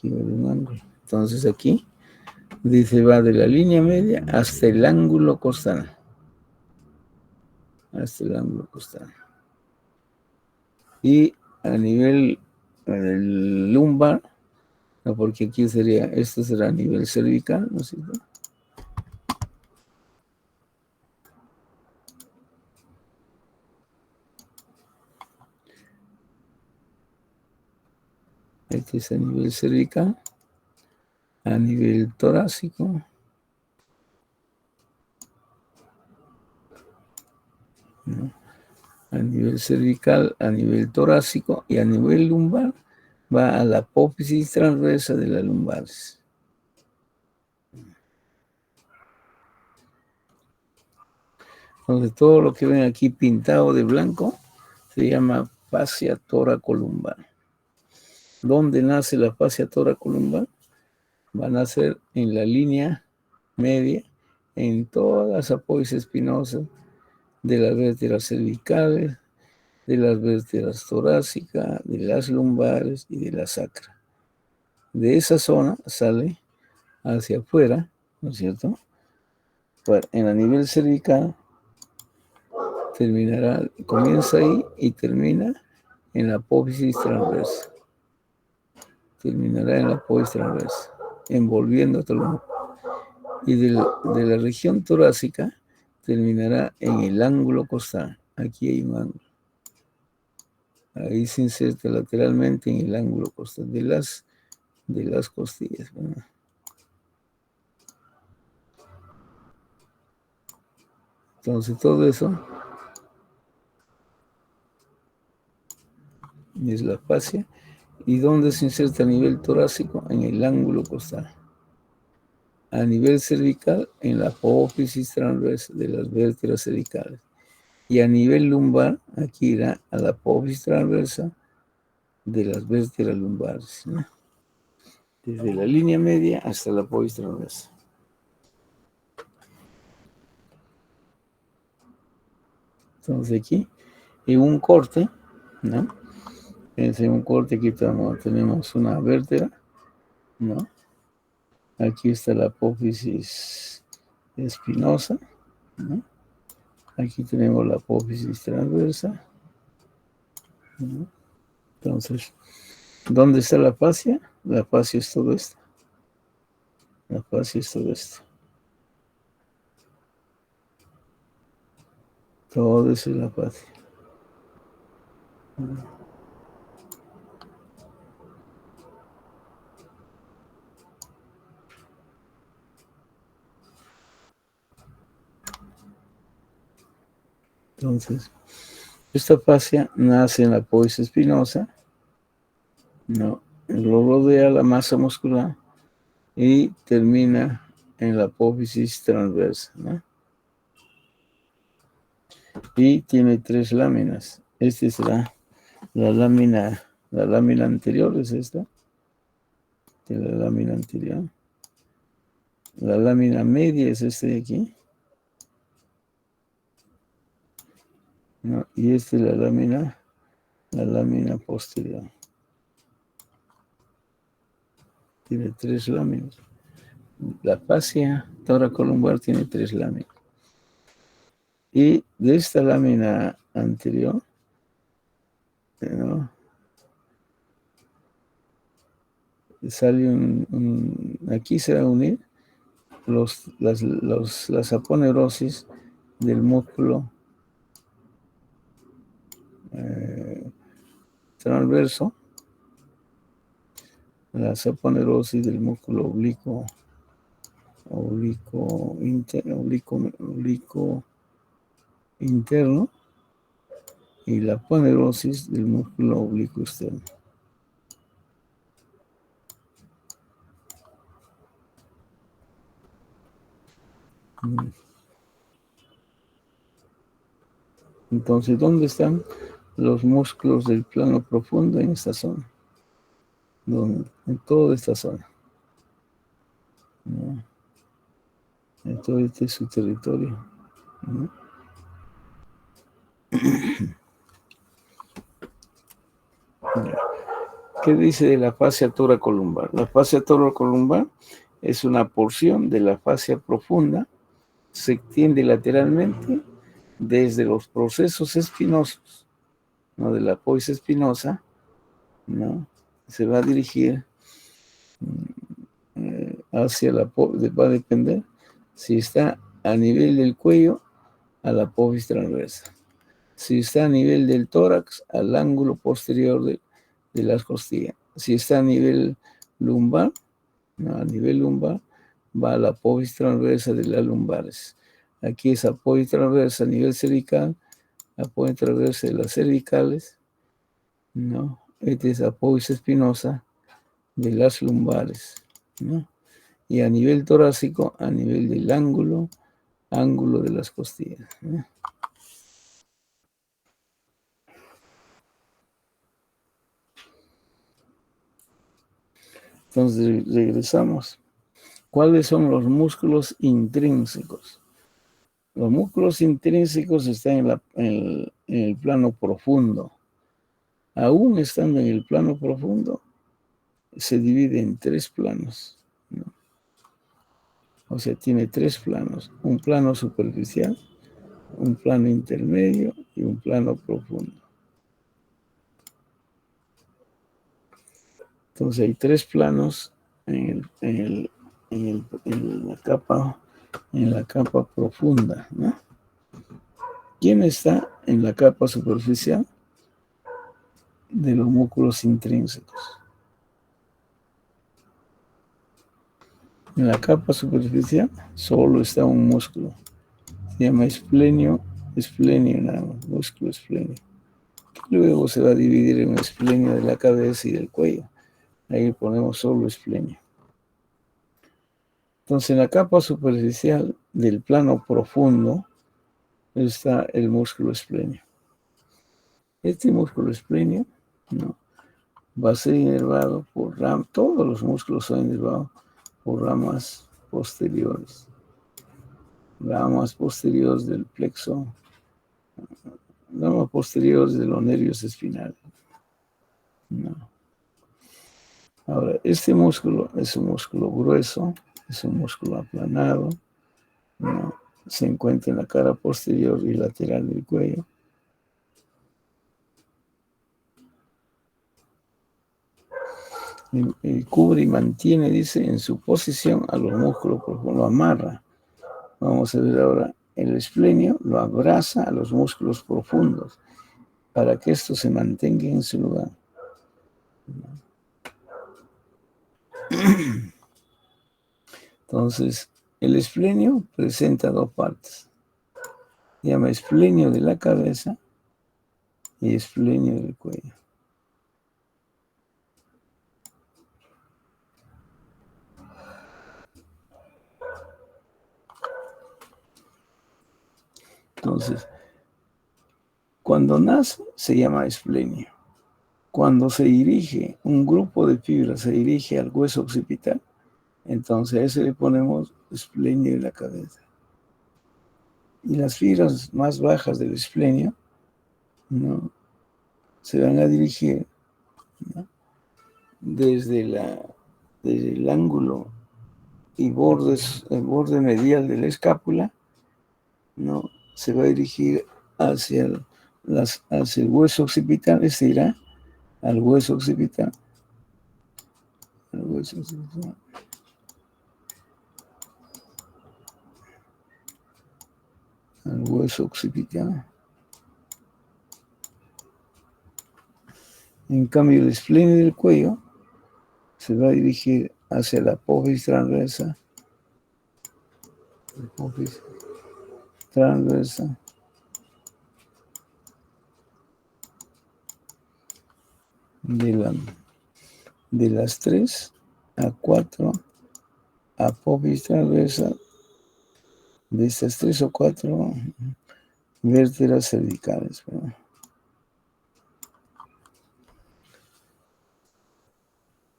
va a haber un ángulo. Entonces aquí dice va de la línea media hasta el ángulo costal. Hasta el ángulo costal. Y a nivel del lumbar, no, porque aquí esto será a nivel cervical, ¿no es cierto? Este es a nivel cervical, a nivel torácico, ¿no? A nivel cervical, a nivel torácico y a nivel lumbar va a la apófisis transversa de las lumbares. Entonces todo lo que ven aquí pintado de blanco se llama fascia toracolumbar. ¿Dónde nace la fascia toracolumbar? Va a nacer en la línea media, en todas las apófisis espinosas de las vértebras cervicales, de las vértebras torácicas, de las lumbares y de la sacra. De esa zona sale hacia afuera, ¿no es cierto? En el nivel cervical terminará, comienza ahí y termina en la apófisis transversa. Terminará en la apófisis transversa, envolviendo todo el mundo. Y de la región torácica terminará en el ángulo costal. Aquí hay un ángulo. Ahí se inserta lateralmente en el ángulo costal de las costillas. ¿Verdad? Entonces todo eso es la fascia. ¿Y dónde se inserta a nivel torácico? En el ángulo costal. A nivel cervical, en la apófisis transversa de las vértebras cervicales. Y a nivel lumbar, aquí irá a la apófisis transversa de las vértebras lumbares, ¿no? Desde la línea media hasta la apófisis transversa. Entonces aquí, en un corte, ¿no? En un corte aquí tenemos una vértebra, ¿no? Aquí está la apófisis espinosa, ¿no? Aquí tenemos la apófisis transversa, ¿no? Entonces, ¿dónde está la fascia? La fascia es todo esto. La fascia es todo esto. Todo eso es la fascia. Entonces, esta fascia nace en la apófisis espinosa, ¿no? Lo rodea la masa muscular y termina en la apófisis transversa, ¿no? Y tiene 3 láminas. Esta es la lámina anterior, es esta. De la lámina anterior. La lámina media es este de aquí. ¿No? Y esta es la lámina posterior. Tiene 3 láminas. La fascia toracolumbar tiene 3 láminas. Y de esta lámina anterior, ¿no? Sale aquí se va a unir las aponeurosis del músculo transverso, la saponerosis del músculo oblicuo interno y la aponerosis del músculo oblicuo externo. Entonces, ¿dónde están los músculos del plano profundo? En esta zona. En toda esta zona. ¿No? En todo este es su territorio. ¿No? ¿Qué dice de la fascia toracolumbar? La fascia toracolumbar es una porción de la fascia profunda, se extiende lateralmente desde los procesos espinosos, ¿no? De la apófisis espinosa, ¿no? Se va a dirigir hacia va a depender si está a nivel del cuello, a la apófisis transversa. Si está a nivel del tórax, al ángulo posterior de las costillas. Si está a nivel lumbar, ¿no? A nivel lumbar, va a la apófisis transversa de las lumbares. Aquí es apófisis transversa a nivel cervical, apófisis transversa de las cervicales, ¿no? Esta es apófisis espinosa de las lumbares, ¿no? Y a nivel torácico, a nivel del ángulo de las costillas, ¿no? Entonces regresamos. ¿Cuáles son los músculos intrínsecos? Los músculos intrínsecos están en el plano profundo. Aún estando en el plano profundo, se divide en 3 planos, ¿no? O sea, tiene 3 planos. Un plano superficial, un plano intermedio y un plano profundo. Entonces hay 3 planos en la capa profunda, ¿no? ¿Quién está en la capa superficial? De los músculos intrínsecos. En la capa superficial solo está un músculo. Se llama esplenio nada más, músculo esplenio. Luego se va a dividir en esplenio de la cabeza y del cuello. Ahí ponemos solo esplenio. Entonces, en la capa superficial del plano profundo está el músculo esplenio. Este músculo esplenio, ¿no?, va a ser inervado por ramas. Todos los músculos son inervados por ramas posteriores. Ramas posteriores del plexo, ramas posteriores de los nervios espinales, ¿no? Ahora, este músculo es un músculo grueso, es un músculo aplanado, ¿no? Se encuentra en la cara posterior y lateral del cuello. Y cubre y mantiene, dice, en su posición a los músculos profundos, lo amarra. Vamos a ver ahora, el esplenio lo abraza a los músculos profundos para que estos se mantengan en su lugar. Entonces, el esplenio presenta 2 partes. Se llama esplenio de la cabeza y esplenio del cuello. Entonces, cuando nace se llama esplenio. Cuando se dirige, un grupo de fibras se dirige al hueso occipital, entonces a ese le ponemos esplenio de la cabeza. Y las fibras más bajas del esplenio, ¿no?, se van a dirigir, ¿no?, desde el ángulo y el borde medial de la escápula, ¿no?, se va a dirigir hacia el hueso occipital, este irá al hueso occipital, al hueso occipital. En cambio, el esplenio del cuello se va a dirigir hacia la apófisis transversa, de las 3 a 4 apófisis transversa, de estas 3 o 4 vértebras cervicales.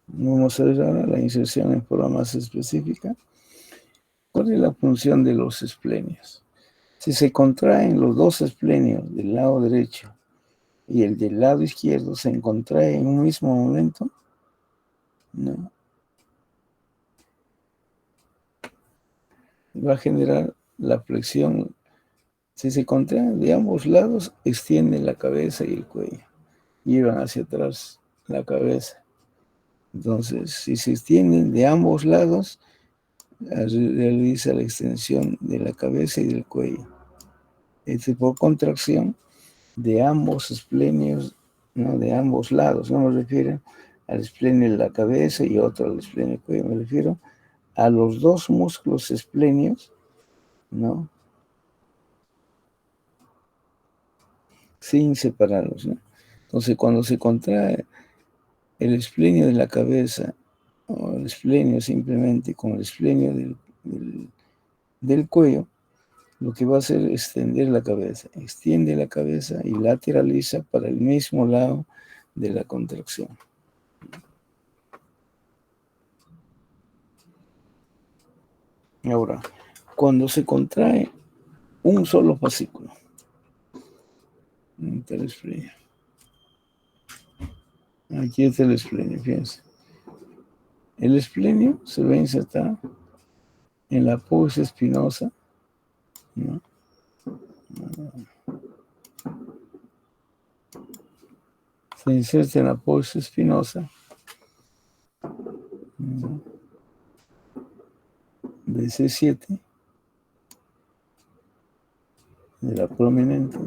Vamos a ver ahora la inserción en forma más específica. ¿Cuál es la función de los esplenios? Si se contraen los 2 esplenios del lado derecho y el del lado izquierdo se contrae en un mismo momento, ¿no?, va a generar la flexión. Si se contraen de ambos lados, extienden la cabeza y el cuello, llevan hacia atrás la cabeza. Entonces, si se extienden de ambos lados, realiza la extensión de la cabeza y del cuello. Por contracción de ambos esplenios, ¿no?, de ambos lados. No me refiero al esplenio de la cabeza y otro al esplenio del cuello. Me refiero a los 2 músculos esplenios, ¿no?, sin separarlos, ¿no? Entonces, cuando se contrae el esplenio de la cabeza, o el esplenio simplemente con el esplenio del cuello, lo que va a hacer es extender la cabeza. Extiende la cabeza y lateraliza para el mismo lado de la contracción. Ahora, cuando se contrae un solo fascículo, aquí está el esplenio, fíjense. El esplenio se va a insertar en la apófisis espinosa, ¿no? Se inserta en la apófisis espinosa, ¿no? De C7, de la prominente,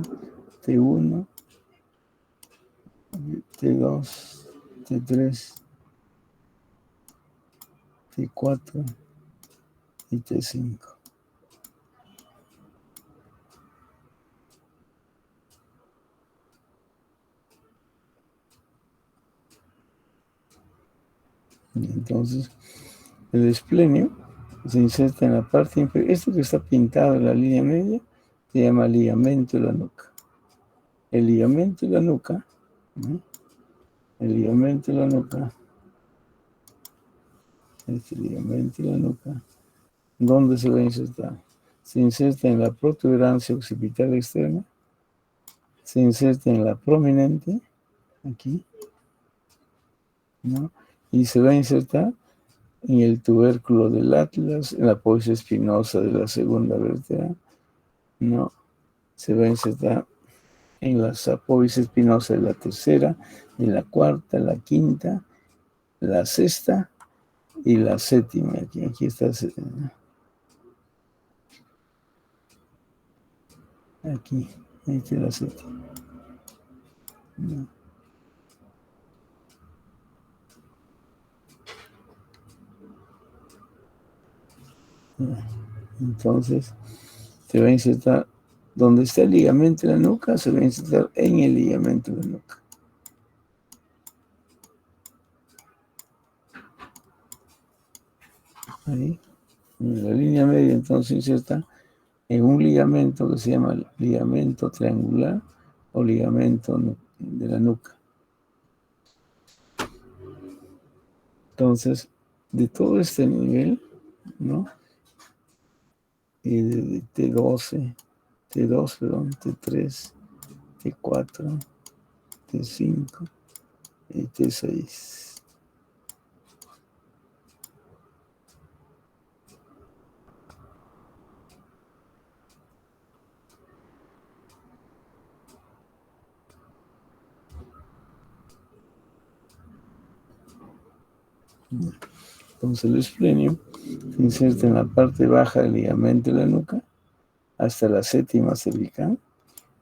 T1, T2, T3, T4 y T5. Entonces, el esplenio se inserta en la parte inferior. Esto que está pintado en la línea media se llama ligamento de la nuca. El ligamento de la nuca, ¿no? El ligamento de la nuca, este ligamento de la nuca, ¿dónde se va a insertar? Se inserta en la protuberancia occipital externa, se inserta en la prominente, aquí, ¿no? Y se va a insertar en el tubérculo del atlas, en la apófisis espinosa de la segunda vértebra, ¿no? Se va a insertar en las apófisis espinosas de la tercera, de la cuarta, la quinta, la sexta y la séptima. Aquí está. Aquí está la séptima. ¿No? Entonces, se va a insertar donde está el ligamento de la nuca, se va a insertar en el ligamento de la nuca. Ahí, en la línea media, entonces se inserta en un ligamento que se llama ligamento triangular o ligamento de la nuca. Entonces, de todo este nivel, ¿no? Y de T12, T3, T4, T5 y T6. Entonces el esplenio se inserta en la parte baja del ligamento de la nuca hasta la séptima cervical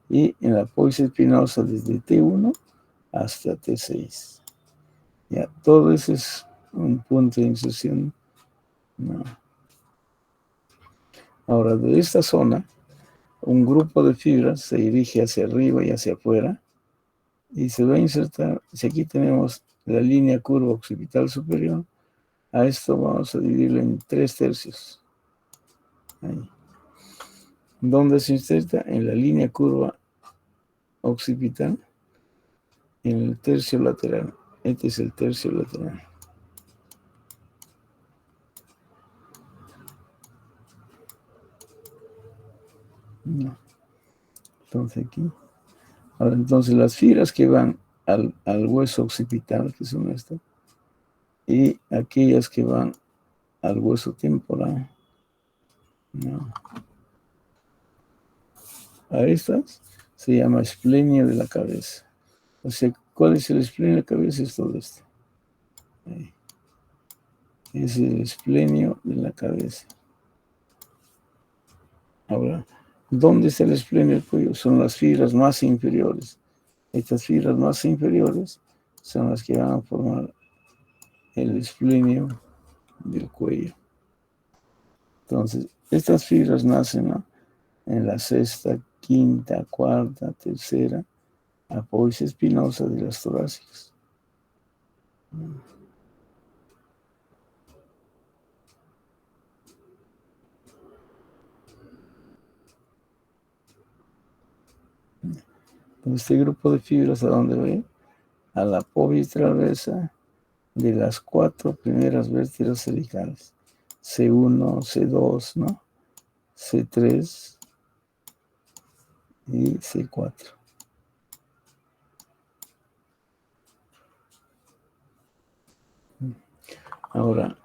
y en la apófisis espinosa desde T1 hasta T6. Ya, todo eso es un punto de inserción. No. Ahora, de esta zona, un grupo de fibras se dirige hacia arriba y hacia afuera y se va a insertar. Si aquí tenemos la línea curva occipital superior, a esto vamos a dividirlo en 3 tercios. Ahí. ¿Dónde se inserta? En la línea curva occipital, en el tercio lateral. Este es el tercio lateral. No. Entonces aquí. Ahora, entonces las fibras que van al hueso occipital, que son estas, y aquellas que van al hueso temporal, no. A estas se llama esplenio de la cabeza. O sea, ¿cuál es el esplenio de la cabeza? Es todo esto. Ahí. Es el esplenio de la cabeza. Ahora, ¿dónde está el esplenio del cuello? Son las fibras más inferiores. Estas fibras más inferiores son las que van a formar el esplenio del cuello. Entonces, estas fibras nacen, ¿no?, en la sexta, quinta, cuarta, tercera apófisis espinosa de las torácicas. Este grupo de fibras, ¿a dónde va? A la apófisis transversa de las 4 primeras vértebras cervicales. C1, C2, ¿no? C3 y C4. Ahora,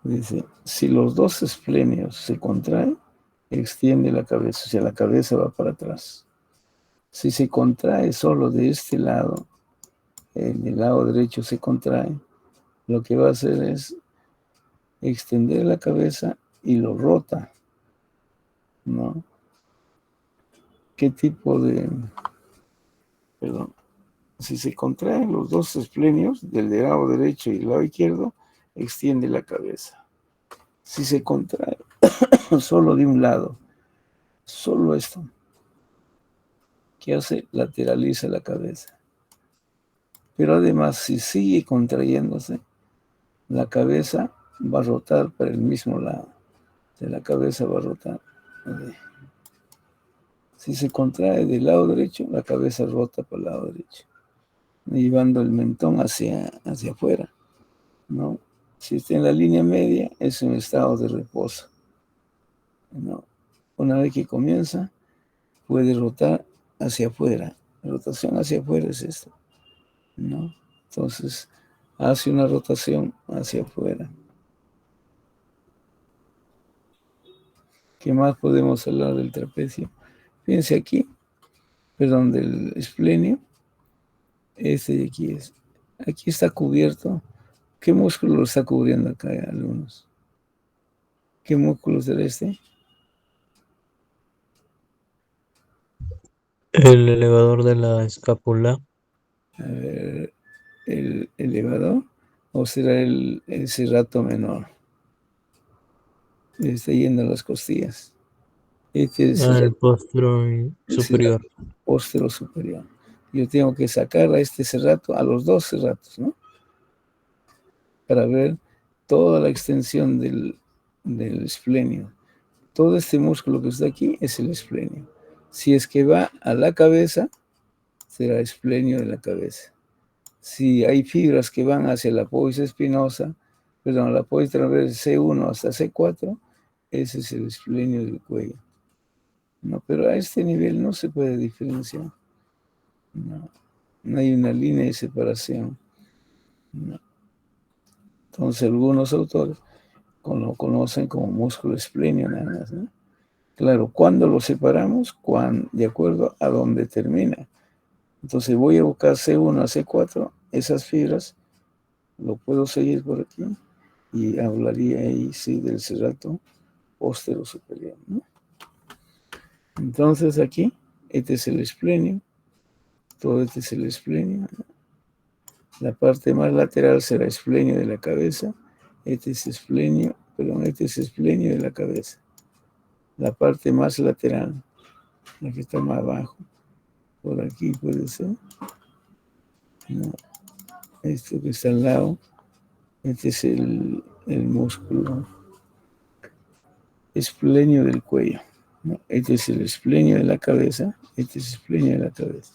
dice, si los dos esplenios se contraen, extiende la cabeza, o sea, la cabeza va para atrás. Si se contrae solo de este lado, en el lado derecho se contrae, lo que va a hacer es extender la cabeza y lo rota, ¿no? ¿Qué tipo de...? Perdón. Si se contraen los dos esplenios, del lado derecho y el lado izquierdo, extiende la cabeza. Si se contrae solo de un lado, solo esto, ¿qué hace? Lateraliza la cabeza. Pero además, si sigue contrayéndose, la cabeza va a rotar para el mismo lado. O sea, la cabeza va a rotar. Si se contrae del lado derecho, la cabeza rota para el lado derecho, llevando el mentón hacia afuera, ¿no? Si está en la línea media, es un estado de reposo, ¿no? Una vez que comienza, puede rotar hacia afuera. La rotación hacia afuera es esto, ¿no? Entonces, hace una rotación hacia afuera. ¿Qué más podemos hablar del trapecio? Fíjense aquí, perdón, del esplenio. Este de aquí es. Aquí está cubierto. ¿Qué músculo lo está cubriendo acá, algunos? ¿Qué músculo será este? El elevador de la escápula. A ver, el elevador, o será el serrato menor. Está yendo a las costillas. Este es El posterior el serrato superior. póstero superior. Yo tengo que sacar a este serrato, a los dos serratos, ¿no? Para ver toda la extensión del esplenio. Todo este músculo que está aquí es el esplenio. Si es que va a la cabeza, será esplenio de la cabeza. Si hay fibras que van hacia la apófisis espinosa, perdón, la apófisis transversa C1 hasta C4, ese es el esplenio del cuello. No, pero a este nivel no se puede diferenciar. No, no hay una línea de separación. No. Entonces algunos autores lo conocen como músculo esplenio nada más, ¿no? Claro, ¿cuándo lo separamos? De acuerdo a dónde termina. Entonces voy a buscar C1 a C4, esas fibras, lo puedo seguir por aquí y hablaría ahí, sí, del serrato póstero superior, ¿no? Entonces aquí, este es el esplenio, todo este es el esplenio, ¿no? La parte más lateral será esplenio de la cabeza, este es esplenio, perdón, este es esplenio de la cabeza. La parte más lateral, la que está más abajo, por aquí puede ser, ¿no? Esto que está al lado, este es el músculo esplenio del cuello, ¿no? Este es el esplenio de la cabeza, este es el esplenio de la cabeza.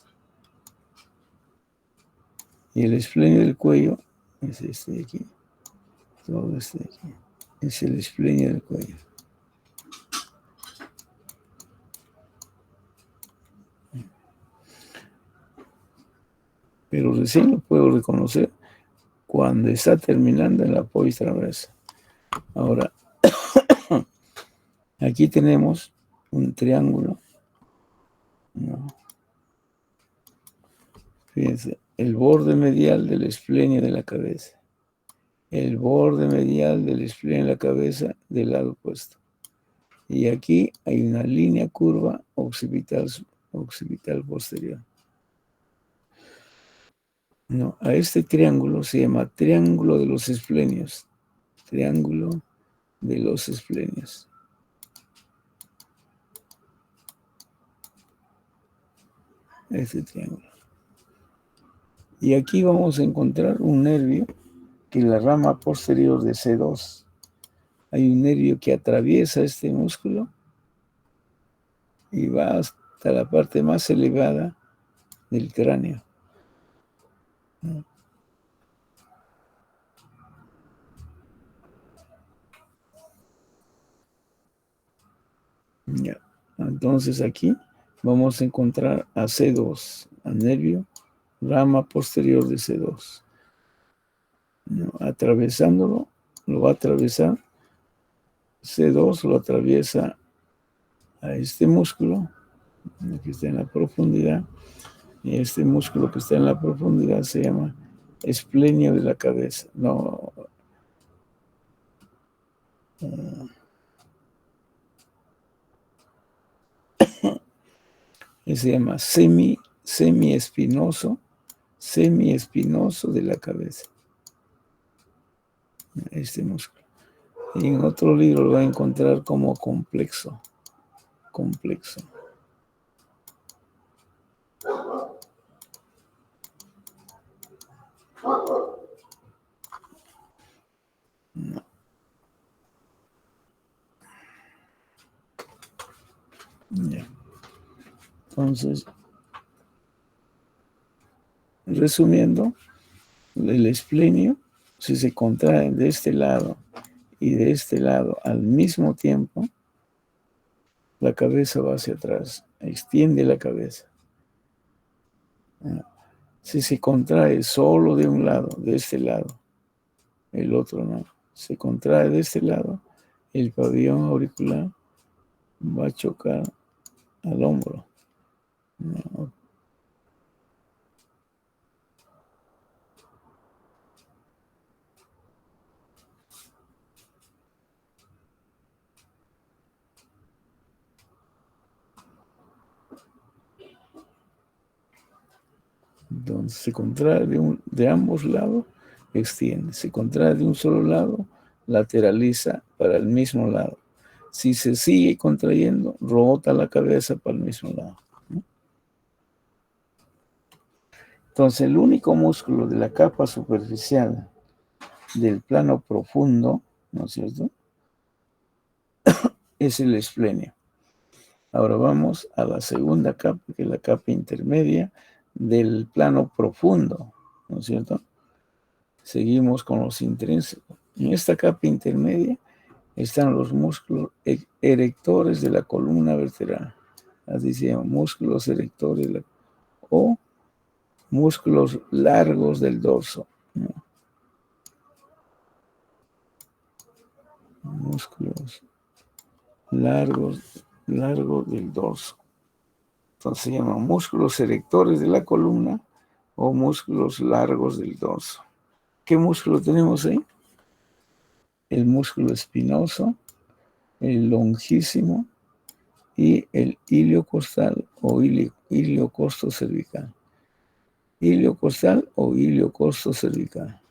Y el esplenio del cuello es este de aquí, todo este de aquí, es el esplenio del cuello. Pero recién lo puedo reconocer cuando está terminando en la apófisis transversa. Ahora, aquí tenemos un triángulo, ¿no? Fíjense, el borde medial del esplenio de la cabeza, el borde medial del esplenio de la cabeza del lado opuesto. Y aquí hay una línea curva occipital posterior. No, a este triángulo se llama triángulo de los esplenios. Triángulo de los esplenios. Este triángulo. Y aquí vamos a encontrar un nervio que es la rama posterior de C2. Hay un nervio que atraviesa este músculo y va hasta la parte más elevada del cráneo. Ya. Entonces aquí vamos a encontrar a C2, a nervio, rama posterior de C2. ¿No? Atravesándolo, lo va a atravesar, C2 lo atraviesa a este músculo, que está en la profundidad, y este músculo que está en la profundidad se llama esplenio de la cabeza. No, se llama semiespinoso de la cabeza, este músculo. Y en otro libro lo va a encontrar como complejo. No. Ya. Entonces, resumiendo, el esplenio, si se contrae de este lado y de este lado al mismo tiempo, la cabeza va hacia atrás, extiende la cabeza. Si se contrae solo de un lado, de este lado, el otro no. Se contrae de este lado, el pabellón auricular va a chocar al hombro. No. Entonces se contrae de ambos lados, extiende. Se contrae de un solo lado, lateraliza para el mismo lado. Si se sigue contrayendo, rebota la cabeza para el mismo lado. ¿No? Entonces el único músculo de la capa superficial del plano profundo, ¿no es cierto?, es el esplenio. Ahora vamos a la segunda capa, que es la capa intermedia del plano profundo, ¿no es cierto? Seguimos con los intrínsecos. En esta capa intermedia están los músculos erectores de la columna vertebral. Así se llaman, músculos erectores o músculos largos del dorso. ¿No? Músculos largos del dorso. Entonces se llaman músculos erectores de la columna o músculos largos del dorso. ¿Qué músculo tenemos ahí? El músculo espinoso, el longísimo y el iliocostal o iliocosto cervical. Iliocostal o iliocosto cervical.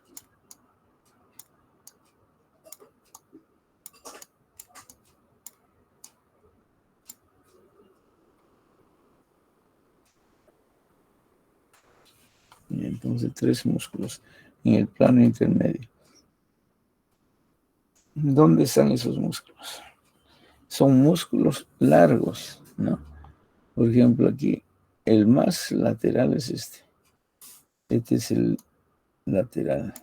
Y entonces 3 músculos en el plano intermedio. ¿Dónde están esos músculos? Son músculos largos, ¿no? Por ejemplo, aquí el más lateral es este. Este es el lateral.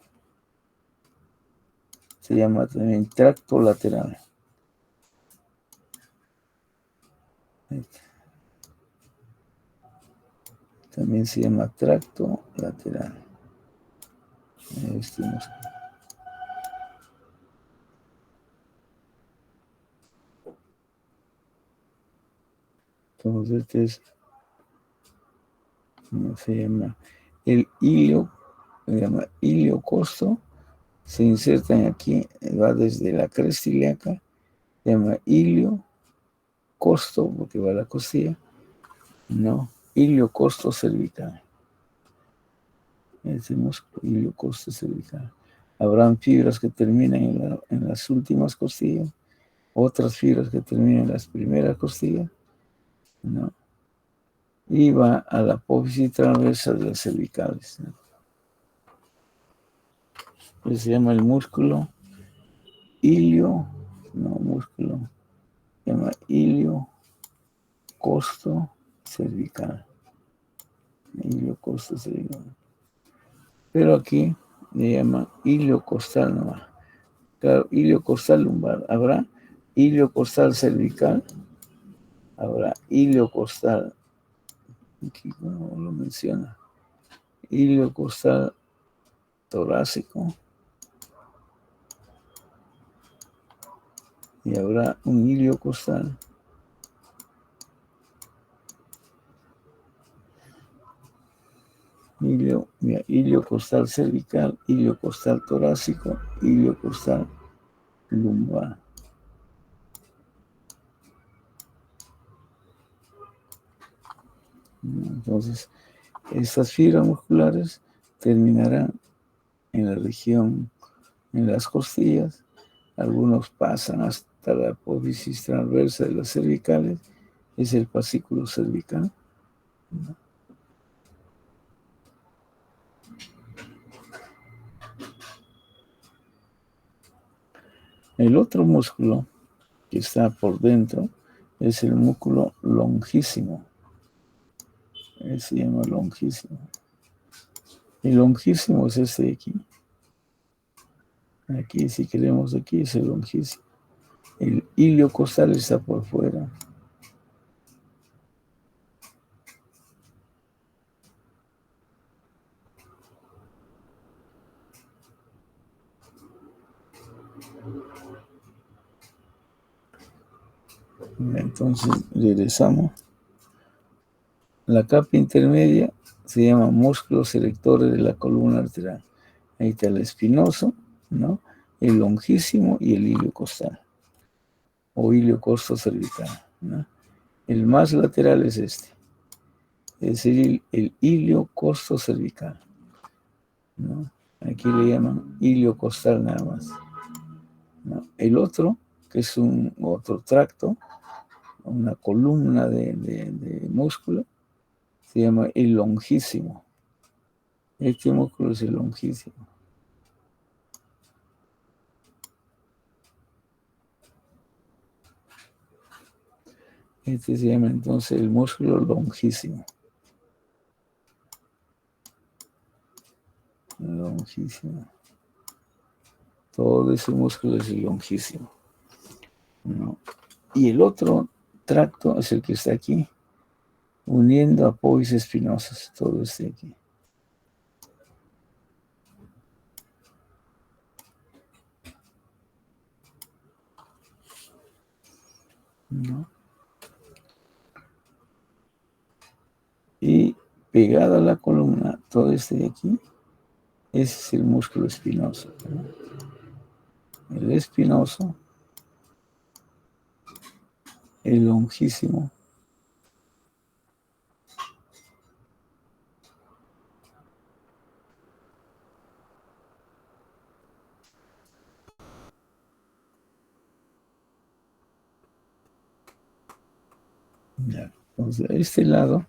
Se llama también tracto lateral. También se llama tracto lateral. Este músculo. Entonces este es, ¿cómo se llama? El ilio, se llama iliocosto, se insertan aquí, va desde la cresta ilíaca, se llama iliocosto, porque va a la costilla, no, iliocosto cervical. Este músculo, iliocosto cervical. Habrán fibras que terminan en las últimas costillas, otras fibras que terminan en las primeras costillas, ¿no? Y va a la apófisis transversa de las cervicales, ¿no? Pues se llama el músculo músculo, se llama iliocosto cervical. Iliocosto cervical. Pero aquí le llama iliocostal nomás. Claro, iliocostal lumbar. Habrá iliocostal cervical Ahora, ilio costal, aquí como lo menciona, ilio costal torácico, y habrá un ilio costal ilio costal cervical, ilio costal torácico, ilio costal lumbar. Entonces, estas fibras musculares terminarán en la región, en las costillas. Algunos pasan hasta la apófisis transversa de las cervicales, es el fascículo cervical. El otro músculo que está por dentro es el músculo longísimo. Se llama longísimo. El longísimo es este de aquí. Aquí, si queremos, aquí es el longísimo. El ilio costal está por fuera. Entonces, regresamos. La capa intermedia se llama músculos selectores de la columna arterial. Ahí está el espinoso, ¿no? El longísimo y el ilio costal, o ilio costo cervical, ¿no? El más lateral es este, es el ilio costo cervical, ¿no? Aquí le llaman ilio costal nada más, ¿no? El otro, que es un otro tracto, una columna de músculo, se llama el longísimo. Este músculo es el longísimo. Este se llama entonces el músculo longísimo. Longísimo. Todo ese músculo es el longísimo, ¿no? Y el otro tracto es el que está aquí, uniendo apófisis espinosas, todo este aquí. ¿No? Y pegado a la columna, todo este de aquí, ese es el músculo espinoso, ¿no? El espinoso, el longísimo, ya. Entonces, a este lado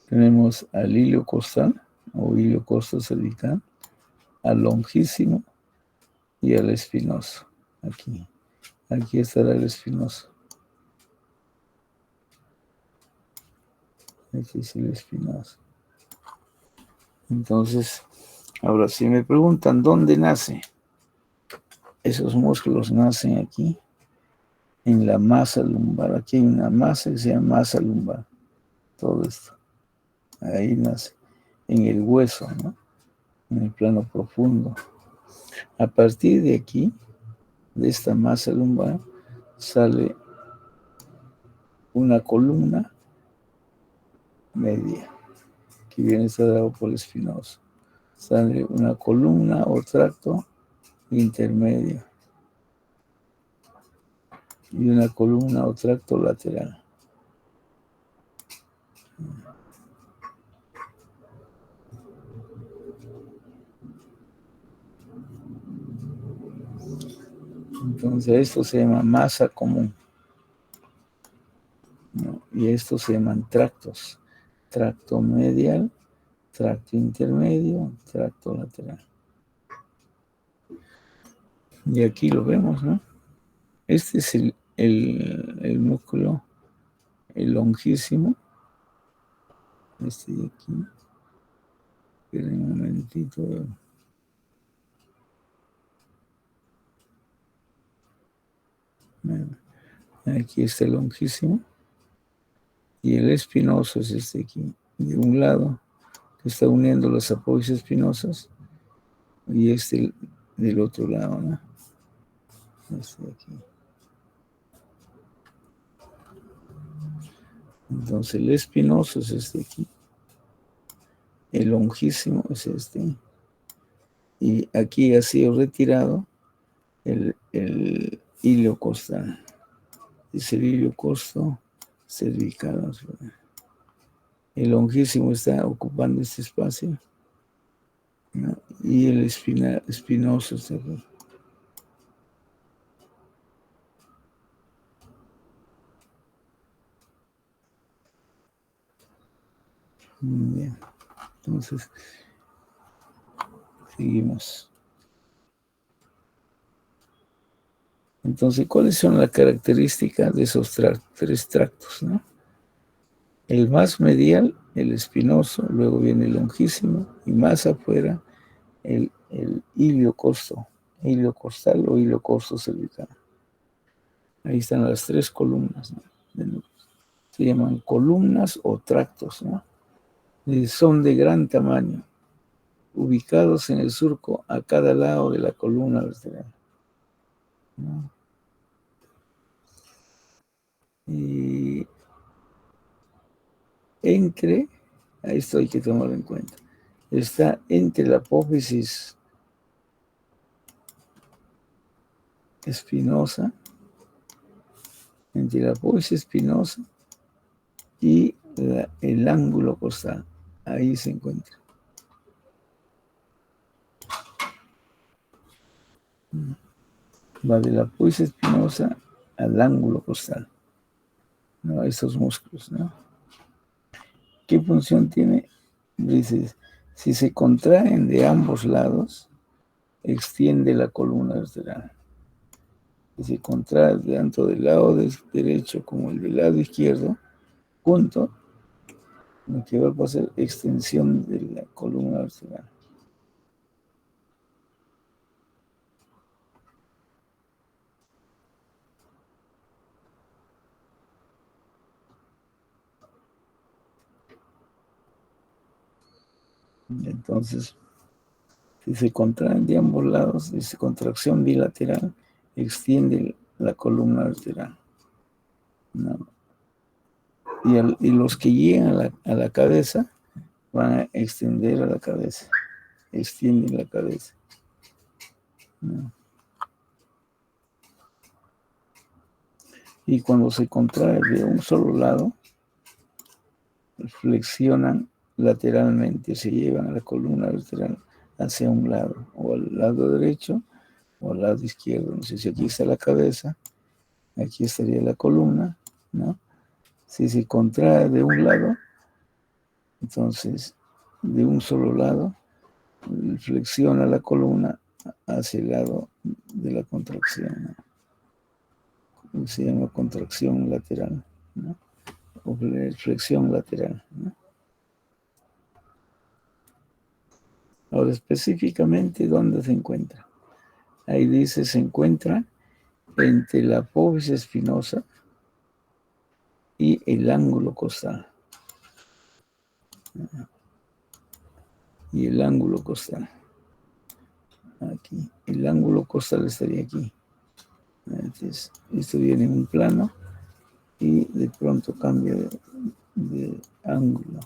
tenemos al ilio costal o ilio costo cervical, al longísimo y al espinoso. Aquí estará el espinoso. Aquí es el espinoso. Entonces, ahora si me preguntan dónde nace, esos músculos nacen aquí, en la masa lumbar. Aquí hay una masa que se llama masa lumbar. Todo esto. Ahí nace. En el hueso, ¿no? En el plano profundo. A partir de aquí, de esta masa lumbar, sale una columna media, que viene a ser dado por el espinoso. Sale una columna o tracto intermedio y una columna o tracto lateral. Entonces esto se llama masa común, ¿no? Y estos se llaman tractos. Tracto medial, tracto intermedio, tracto lateral. Y aquí lo vemos, ¿no? Este es el músculo, el longísimo. Este de aquí. Esperen un momentito. Aquí está el longísimo. Y el espinoso es este aquí, de un lado, que está uniendo las apófisis espinosas, y este del otro lado, ¿no? Este de aquí. Entonces el espinoso es este aquí, el longísimo es este, y aquí ha sido retirado el ilio costal. Es el ilio costo cervical. El longísimo está ocupando este espacio, ¿no? Y el espinoso está aquí. Muy bien. Entonces, seguimos. Entonces, ¿cuáles son las características de esos tres tractos, ¿no? El más medial, el espinoso, luego viene el longísimo, y más afuera, el ilio costal o ilio costo cervical. Ahí están las tres columnas, ¿no? Se llaman columnas o tractos, ¿no? Y son de gran tamaño, ubicados en el surco a cada lado de la columna vertebral, ¿no? Y esto hay que tomarlo en cuenta, está entre la apófisis espinosa, y el ángulo costal. Ahí se encuentra. Va de la apófisis espinosa al ángulo costal, ¿no? Estos músculos, ¿no? ¿Qué función tiene? Dice, si se contraen de ambos lados, extiende la columna vertebral. Si se contrae tanto del lado derecho como el del lado izquierdo, junto, lo que va a pasar extensión de la columna vertebral. Entonces, si se contraen de ambos lados, esa contracción bilateral extiende la columna vertebral, ¿no? Y los que llegan a la cabeza van a extender a la cabeza, extienden la cabeza, ¿no? Y cuando se contrae de un solo lado, flexionan lateralmente, se llevan a la columna vertebral hacia un lado, o al lado derecho o al lado izquierdo. No sé si aquí está la cabeza, aquí estaría la columna, ¿no? Si se contrae de un lado, entonces de un solo lado, flexiona la columna hacia el lado de la contracción, ¿no? Se llama contracción lateral, ¿no? O flexión lateral, ¿no? Ahora, específicamente, ¿dónde se encuentra? Ahí dice, se encuentra entre la apófisis espinosa y el ángulo costal. Y el ángulo costal. Aquí. El ángulo costal estaría aquí. Entonces, esto viene en un plano y de pronto cambia de ángulo.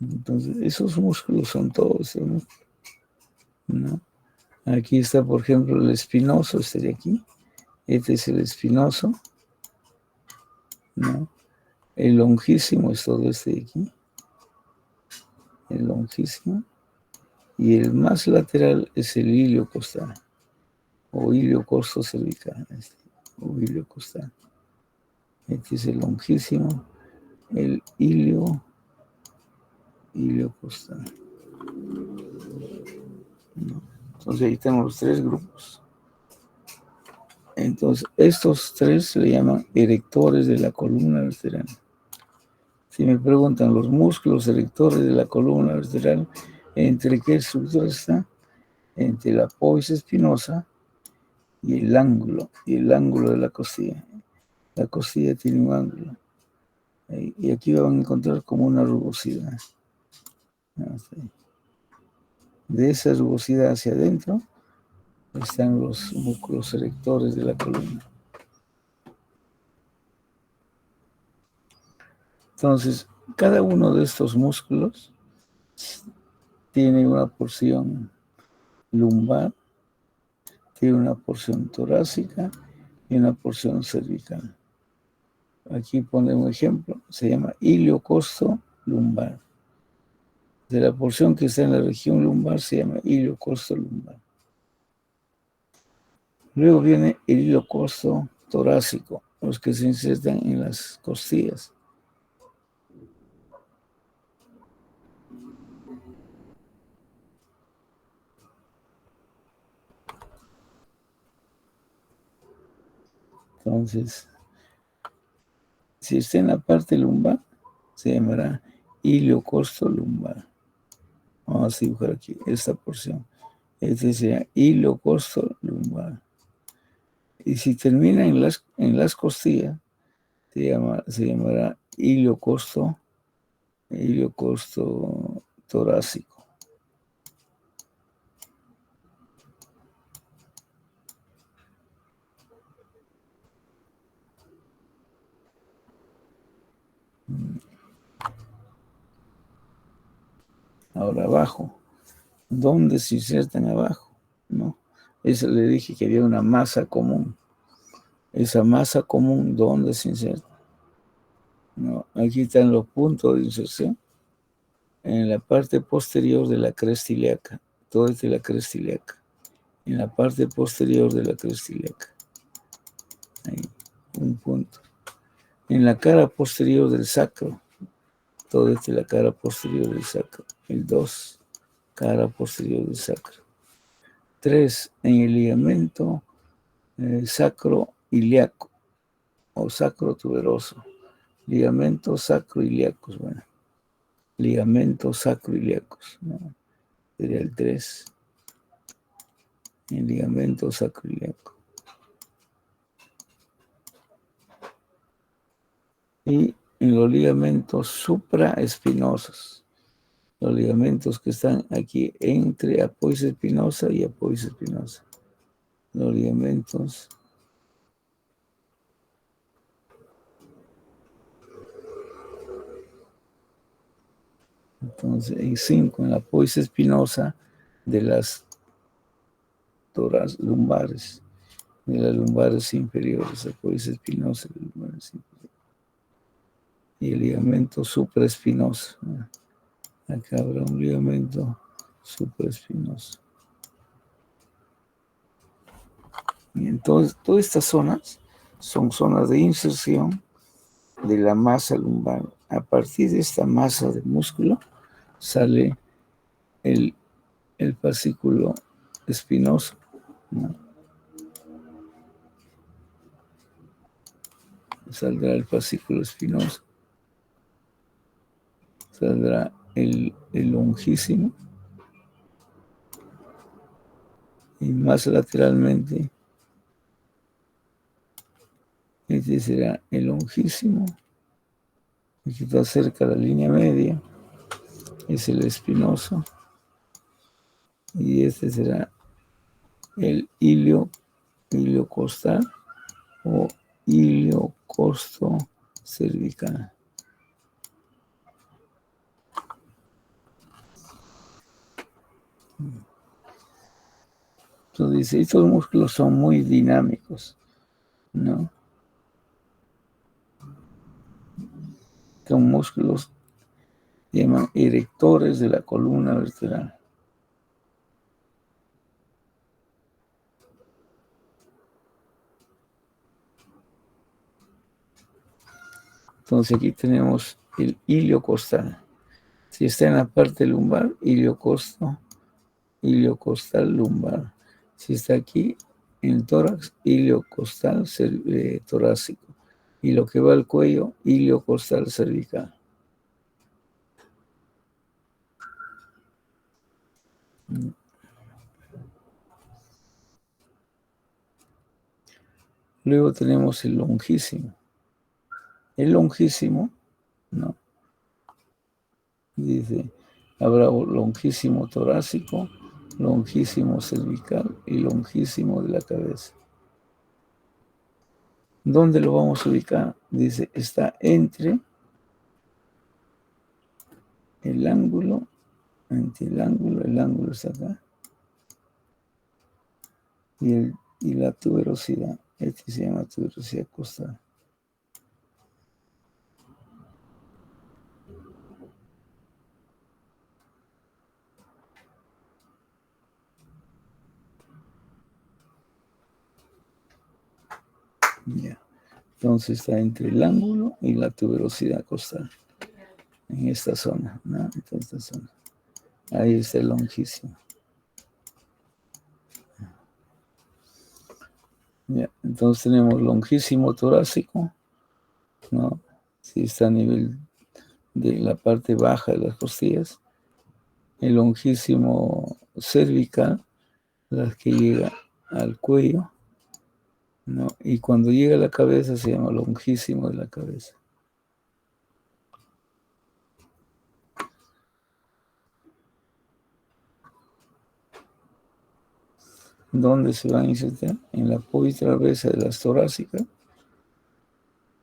Entonces, esos músculos son todos, ¿no? Aquí está, por ejemplo, el espinoso, estaría aquí. Este es el espinoso, ¿no? El longísimo es todo este de aquí. El longísimo. Y el más lateral es el ilio costal, o ilio costo cervical, o ilio costal. Este es el longísimo, el ilio Iliocostal. ¿No? Entonces ahí tenemos los tres grupos. Entonces, estos tres se le llaman erectores de la columna vertebral. Si me preguntan los músculos erectores de la columna vertebral, ¿entre qué estructura está? Entre la apófisis espinosa y el ángulo de la costilla. La costilla tiene un ángulo. Y aquí van a encontrar como una rugosidad. De esa rugosidad hacia adentro están los músculos erectores de la columna. Entonces, cada uno de estos músculos tiene una porción lumbar, tiene una porción torácica y una porción cervical. Aquí pone un ejemplo, se llama iliocosto lumbar. De la porción que está en la región lumbar se llama iliocosto lumbar. Luego viene el iliocosto torácico, los que se insertan en las costillas. Entonces, si está en la parte lumbar, se llamará iliocosto lumbar. Vamos a dibujar aquí esta porción. Este sería iliocosto lumbar. Y si termina en las costillas, se llamará iliocosto torácico. Ahora abajo, ¿dónde se insertan abajo? ¿No? Eso le dije que había una masa común. Esa masa común, ¿dónde se inserta? ¿No? Aquí están los puntos de inserción. En la parte posterior de la cresta ilíaca. Todo es de la cresta ilíaca. En la parte posterior de la cresta ilíaca. Ahí, un punto. En la cara posterior del sacro. Todo es de la cara posterior del sacro. El 2, cara posterior del sacro. 3, en el ligamento sacro-ilíaco o sacro-tuberoso. Ligamento sacro-ilíacos, bueno. Ligamentos sacroiliacos, ¿no? Sería el 3. El ligamento sacroiliaco. Y en los ligamentos supraespinosos, los ligamentos que están aquí entre apófisis espinosa y apófisis espinosa. Los ligamentos entonces en 5 en la apófisis espinosa de las toras lumbares, de las lumbares inferiores, apófisis espinosa de las lumbares inferiores. Y el ligamento supraespinoso, ¿no? Acá habrá un ligamento supraespinoso. Y entonces, todas estas zonas son zonas de inserción de la masa lumbar. A partir de esta masa de músculo sale el fascículo espinoso, ¿no? Saldrá el fascículo espinoso, saldrá el longísimo y más lateralmente este será el longísimo. Aquí está cerca de la línea media, es el espinoso, y este será el iliocostal o iliocosto cervical. Entonces dice, estos músculos son muy dinámicos, ¿no? Son músculos que llaman erectores de la columna vertebral. Entonces aquí tenemos el iliocostal. Si está en la parte lumbar, iliocostal lumbar. Si está aquí, en el tórax, iliocostal torácico. Y lo que va al cuello, iliocostal cervical. Luego tenemos el longísimo. El longísimo, ¿no? Dice, habrá longísimo torácico, longísimo cervical y longísimo de la cabeza. ¿Dónde lo vamos a ubicar? Dice, está entre el ángulo está acá, y la tuberosidad. Este se llama tuberosidad costal. Ya. Entonces está entre el ángulo y la tuberosidad costal. En esta zona, ¿no? En esta zona. Ahí está el longísimo. Ya. Entonces tenemos longísimo torácico, ¿no? Si está a nivel de la parte baja de las costillas. El longísimo cervical, la que llega al cuello, ¿no? Y cuando llega a la cabeza se llama longísimo de la cabeza. ¿Dónde se van a insertar? En la poitraversa de las torácicas,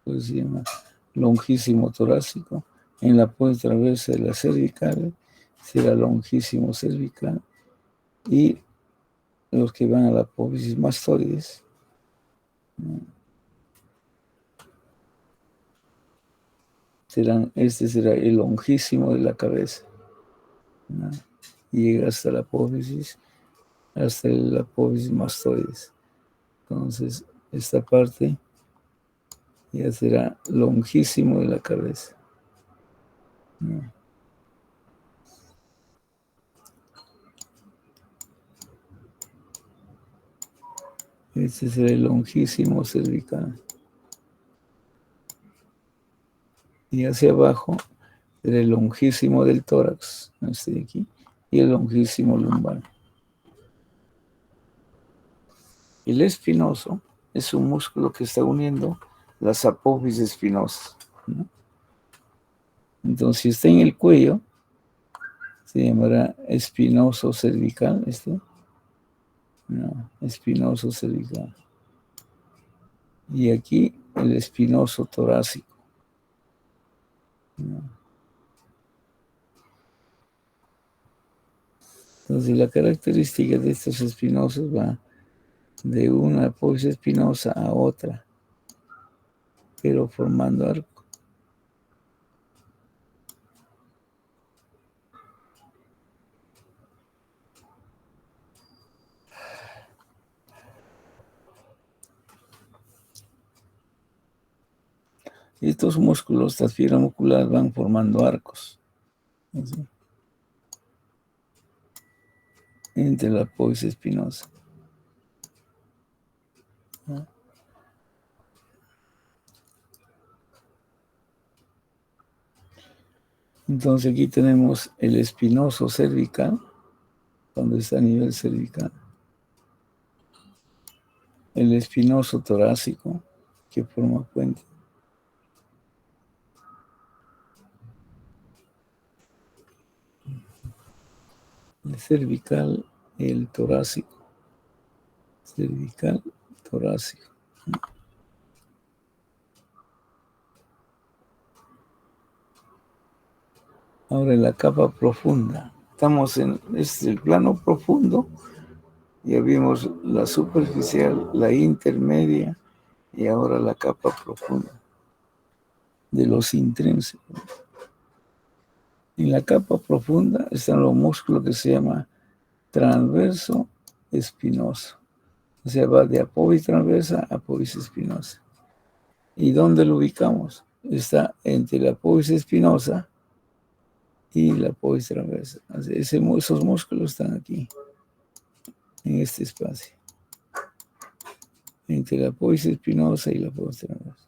pues se llama longísimo torácico. En la poitraversa de las cervicales será longísimo cervical. Y los que van a la apófisis mastoides, ¿no? Este será el longísimo de la cabeza, ¿no? Llega hasta la apófisis, hasta la apófisis mastoides. Entonces, esta parte ya será longísimo de la cabeza, ¿no? Este será el longísimo cervical. Y hacia abajo será el longísimo del tórax, este de aquí, y el longísimo lumbar. El espinoso es un músculo que está uniendo las apófisis espinosas, ¿no? Entonces, si está en el cuello, se llamará espinoso cervical, no, espinoso cervical. Y aquí el espinoso torácico, ¿no? Entonces, la característica de estos espinosos va de una apófisis espinosa a otra, pero formando arco. Y estos músculos, esta fibra muscular, van formando arcos, ¿sí? Entre la apófisis espinosa, ¿no? Entonces aquí tenemos el espinoso cervical, cuando está a nivel cervical. El espinoso torácico, que forma puente. El cervical, el torácico. Cervical, torácico. Ahora en la capa profunda. Estamos en el plano profundo. Ya vimos la superficial, la intermedia y ahora la capa profunda de los intrínsecos. En la capa profunda están los músculos que se llama transverso espinoso. O sea, va de apófisis transversa a apófisis espinosa. ¿Y dónde lo ubicamos? Está entre la apófisis espinosa y la apófisis transversa. Esos músculos están aquí, en este espacio, entre la apófisis espinosa y la apófisis transversa.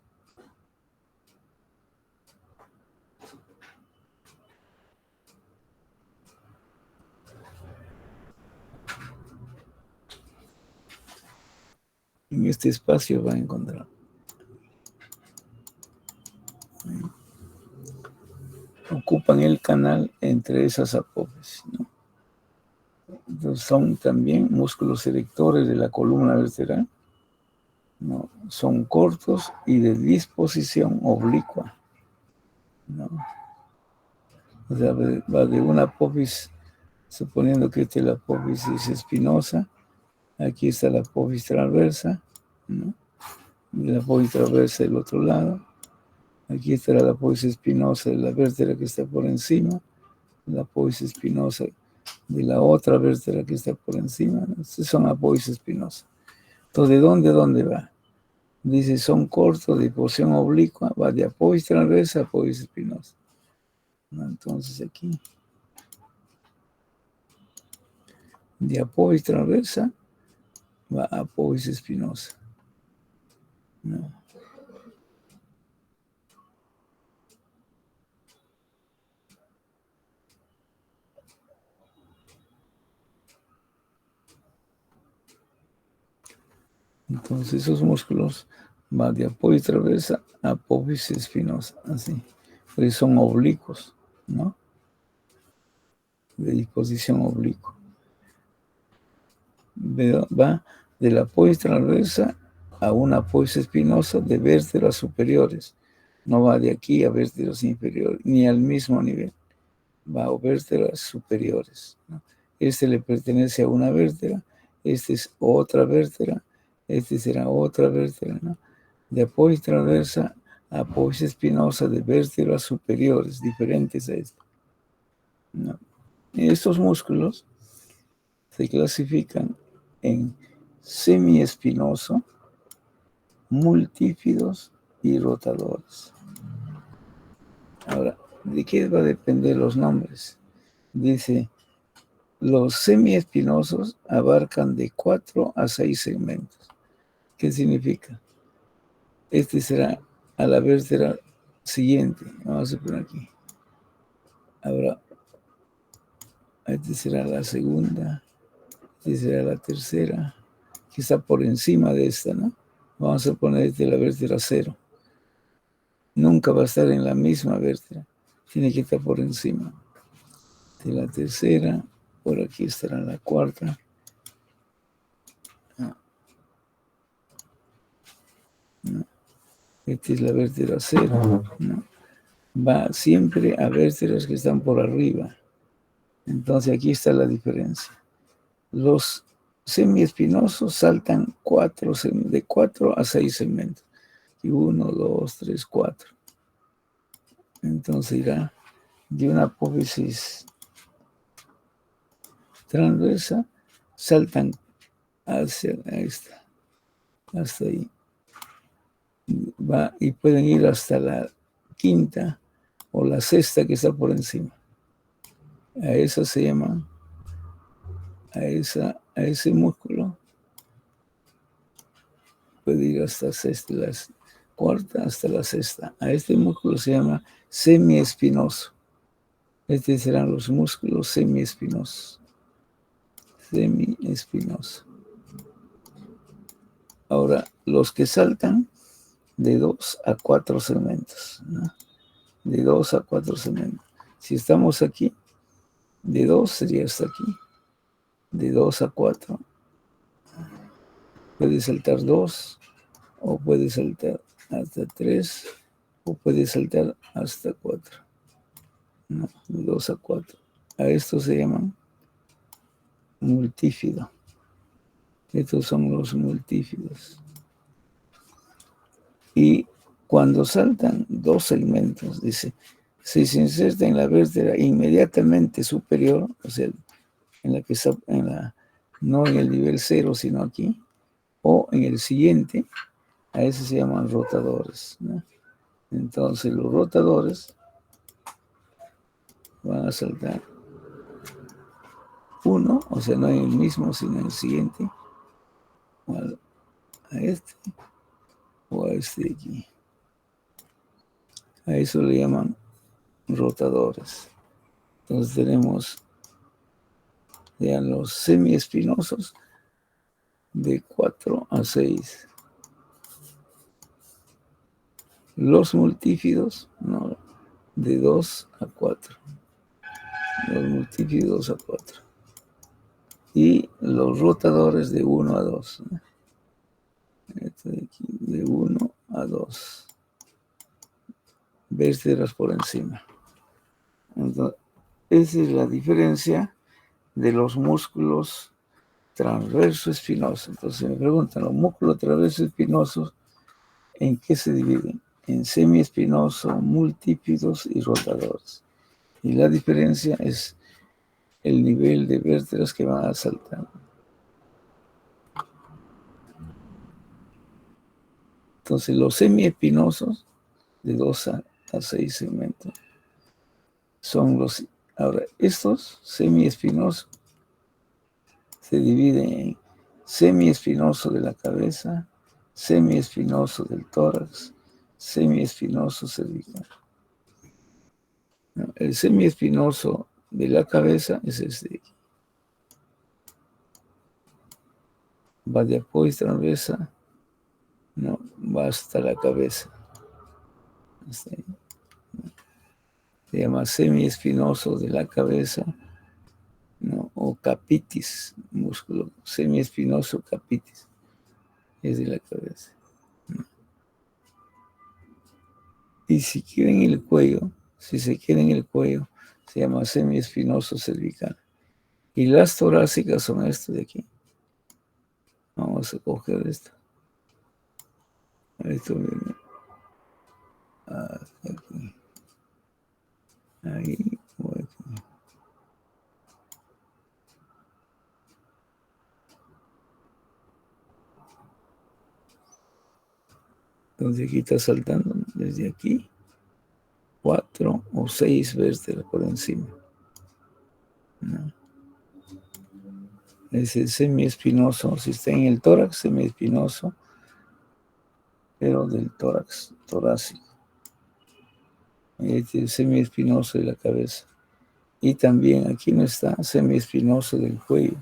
En este espacio va a encontrar. Ocupan el canal entre esas apófisis, ¿no? Entonces son también músculos erectores de la columna vertebral, ¿no? Son cortos y de disposición oblicua, ¿no? O sea, va de una apófisis, suponiendo que esta es la apófisis espinosa, aquí está la apófisis transversa, ¿no? Y la apófisis transversa del otro lado, aquí estará la apófisis espinosa de la vértebra que está por encima, la apófisis espinosa de la otra vértebra que está por encima, ¿no? Estas son apófisis espinosas. Entonces, ¿de dónde va? Dice, son cortos de posición oblicua, va de apófisis transversa a apófisis espinosa, ¿no? Entonces aquí, de apófisis transversa va a apófisis espinosa, ¿no? Entonces esos músculos van de apófisis transversa a apófisis espinosa, así, porque son oblicuos, ¿no? De disposición oblicua. Va de la apófisis transversa a una apófisis espinosa de vértebras superiores. No va de aquí a vértebras inferiores, ni al mismo nivel. Va a vértebras superiores, ¿no? Este le pertenece a una vértebra, este es otra vértebra, este será otra vértebra, ¿no? De apófisis transversa a apófisis espinosa de vértebras superiores, diferentes a esto, ¿no? Estos músculos se clasifican en semiespinoso, multífidos y rotadores. Ahora, ¿de qué va a depender los nombres? Dice, los semiespinosos abarcan de 4 a 6 segmentos. ¿Qué significa? Este será a la vértebra siguiente. Vamos a poner aquí. Ahora, este será la segunda, este será la tercera, que está por encima de esta, ¿no? Vamos a poner este la vértebra 0. Nunca va a estar en la misma vértebra. Tiene que estar por encima de la tercera. Por aquí estará la cuarta. ¿No? Esta es la vértebra 0, ¿no? Va siempre a vértebras que están por arriba. Entonces aquí está la diferencia. Los semiespinosos saltan de 4 a 6 segmentos. Y 1, 2, 3, 4. Entonces irá de una apófisis transversa, saltan hacia esta, hasta ahí. Va, y pueden ir hasta la quinta o la sexta que está por encima. A esa se llama, a ese músculo puede ir hasta sexta, la cuarta hasta la sexta. A este músculo se llama semiespinoso. Estos serán los músculos semiespinosos. Semiespinoso. Ahora, los que saltan de 2 a 4 segmentos, ¿no? De 2 a 4 segmentos. Si estamos aquí, de 2 sería hasta aquí. De 2 a 4. Puede saltar 2, o puede saltar hasta 3, o puede saltar hasta 4. No, de 2 a 4. A esto se llaman multífido. Estos son los multífidos. Y cuando saltan 2 segmentos, dice, si se inserta en la vértebra inmediatamente superior, o sea, en la que está, no en el nivel 0, sino aquí, o en el siguiente, a ese se llaman rotadores, ¿no? Entonces los rotadores van a saltar uno, o sea, no en el mismo, sino en el siguiente, o a este, o a este de aquí. A eso le llaman rotadores. Entonces tenemos ya los semiespinosos de 4 a 6. Los multífidos, no, de 2 a 4. Los multífidos a 4. Y los rotadores de 1 a 2. ¿No? Este de aquí, de 1 a 2. Vértebras por encima. Entonces, esa es la diferencia de los músculos transverso espinosos. Entonces me preguntan, los músculos transverso espinosos, ¿en qué se dividen? En semiespinoso, multífidos y rotadores. Y la diferencia es el nivel de vértebras que van a saltar. Entonces los semiespinosos, de 2 a 6 segmentos, son los... Ahora, estos semiespinosos se dividen en semiespinoso de la cabeza, semiespinoso del tórax, semiespinoso cervical. ¿No? El semiespinoso de la cabeza es este. Va de apoyo transversa, no, va hasta la cabeza. Hasta ahí. Se llama semiespinoso de la cabeza, ¿no? O capitis, músculo semiespinoso capitis, es de la cabeza. ¿No? Y si quieren el cuello, si se quiere en el cuello, se llama semiespinoso cervical. Y las torácicas son esto de aquí. Vamos a coger esto. Esto viene aquí. Ahí, o aquí. Entonces aquí está saltando desde aquí 4 o 6 vértebras por encima. ¿No? Es el semiespinoso. Si está en el tórax, semiespinoso, pero del tórax torácico. Este es el semiespinoso de la cabeza. Y también aquí no está semiespinoso del cuello.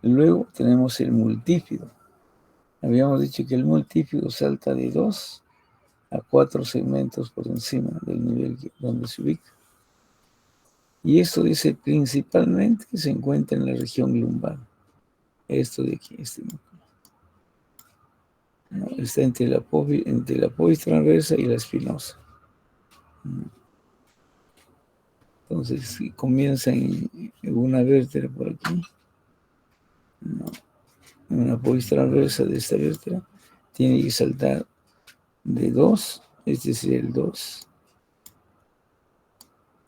Luego tenemos el multífido. Habíamos dicho que el multífido salta de 2 a 4 segmentos por encima del nivel donde se ubica. Y esto dice principalmente que se encuentra en la región lumbar. Esto de aquí, este músculo. ¿No? Está entre la apófisis transversa y la espinosa. Entonces, si comienza en una vértebra por aquí, ¿no? En una apófisis transversa de esta vértebra, tiene que saltar de 2, este sería el 2,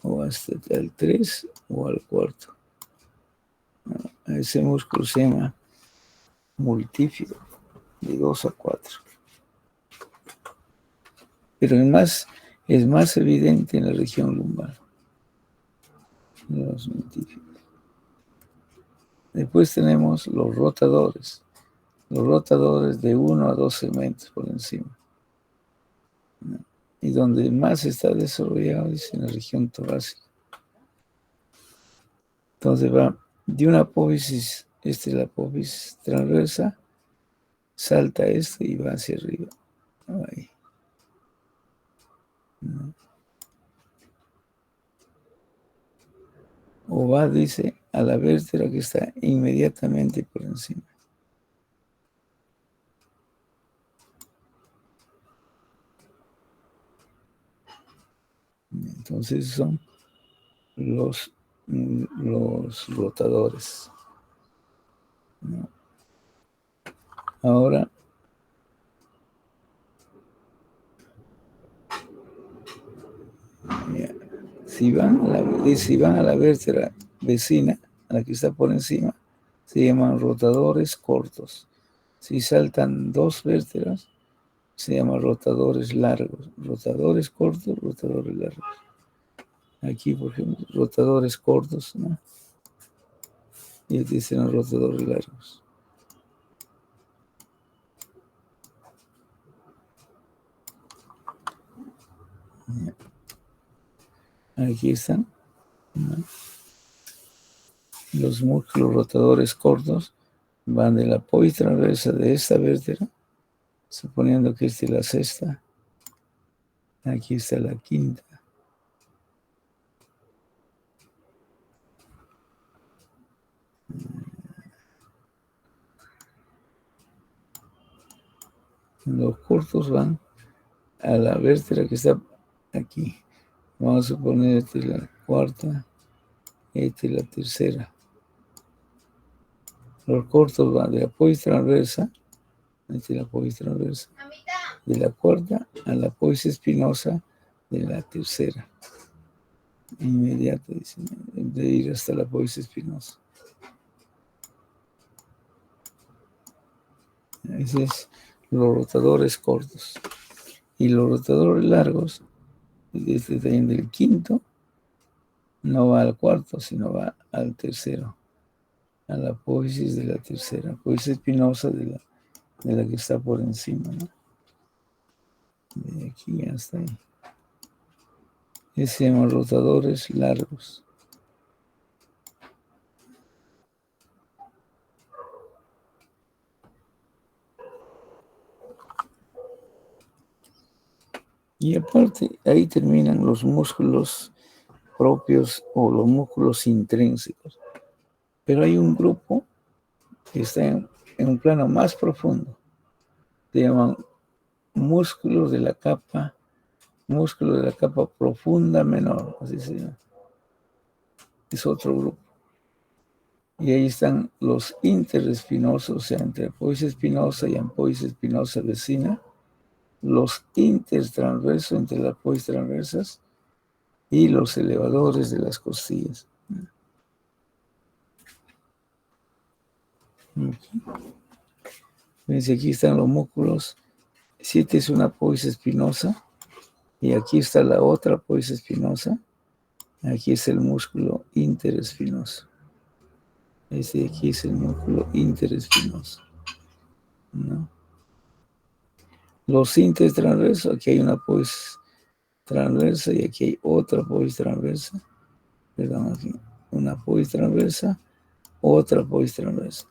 o hasta el 3 o al 4. ¿No? Ese músculo se llama multífido, de 2 a 4. Pero es más evidente en la región lumbar. Los multífidos. Después tenemos los rotadores. Los rotadores de 1 a 2 segmentos por encima. ¿No? Y donde más está desarrollado es en la región torácica. Entonces va de una apófisis, esta es la apófisis transversa, salta esto y va hacia arriba. Ahí. ¿No? O va, dice, a la vértebra que está inmediatamente por encima. Entonces son los rotadores. ¿No? Ahora, si van a la vértebra vecina, a la que está por encima, se llaman rotadores cortos. Si saltan 2 vértebras, se llama rotadores largos. Rotadores cortos, rotadores largos. Aquí, por ejemplo, rotadores cortos, ¿no? Y aquí dicen los rotadores largos. Aquí están, ¿no? Los músculos rotadores cortos van de la apoyo transversa de esta vértebra, suponiendo que esta es la sexta. Aquí está la quinta. Los cortos van a la vértebra que está aquí. Vamos a suponer esta es la cuarta, esta es la tercera. Los cortos van de la apoyo transversa, esta es la apoyo transversa, de la cuarta a la apoyo espinosa de la tercera. Inmediato, dice, de ir hasta la apoyo espinosa. Esos es los rotadores cortos. Y los rotadores largos, desde también del quinto, no va al cuarto, sino va al tercero, a la apófisis de la tercera, apófisis espinosa de la que está por encima, ¿no? De aquí hasta ahí. Ese se llaman rotadores largos. Y aparte, ahí terminan los músculos propios o los músculos intrínsecos. Pero hay un grupo que está en un plano más profundo. Se llaman músculos de la capa profunda menor, así se llama. Es otro grupo. Y ahí están los interespinosos, o sea, entre apófisis espinosa y apófisis espinosa vecina, los intertransversos entre las apófisis transversas y los elevadores de las costillas. Aquí están los músculos. Si esta es una apófisis espinosa, y aquí está la otra apófisis espinosa, aquí es el músculo interespinoso. Este de aquí es el músculo interespinoso, ¿no? Los intertransversos, aquí hay una apófisis transversa y aquí hay otra apófisis transversa. Perdón, aquí una apófisis transversa, otra apófisis transversa.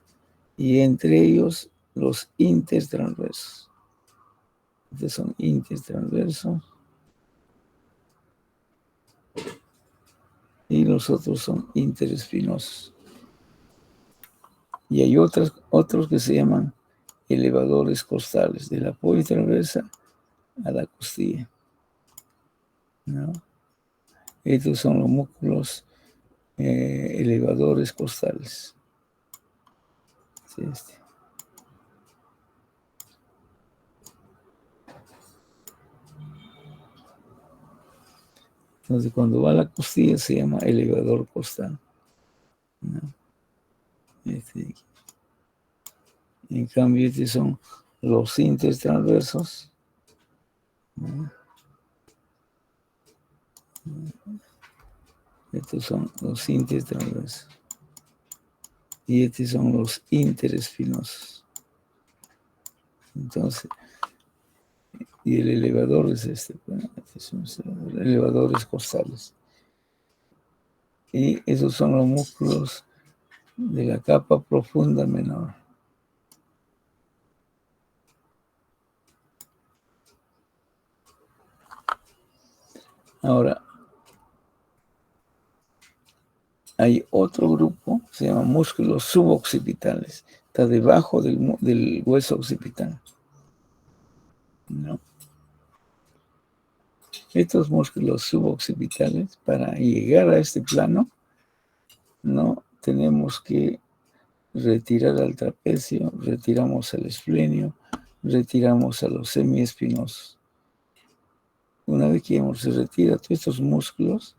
Y entre ellos los intertransversos. Estos son intertransversos. Y los otros son interespinosos. Y hay otros que se llaman elevadores costales, de la apófisis transversa a la costilla, ¿no? Estos son los músculos elevadores costales. Sí, Entonces, cuando va a la costilla se llama elevador costal, ¿no? En cambio, estos son los intertransversos, ¿no? Estos son los intertransversos. Y estos son los interespinosos. Entonces, y el elevador es este, bueno, estos son los elevadores costales. Y esos son los músculos de la capa profunda menor. Ahora, hay otro grupo, se llama músculos suboccipitales. Está debajo del hueso occipital, ¿no? Estos músculos suboccipitales, para llegar a este plano, ¿no? Tenemos que retirar al trapecio, retiramos al esplenio, retiramos a los semiespinosos. Una vez que se retira todos estos músculos,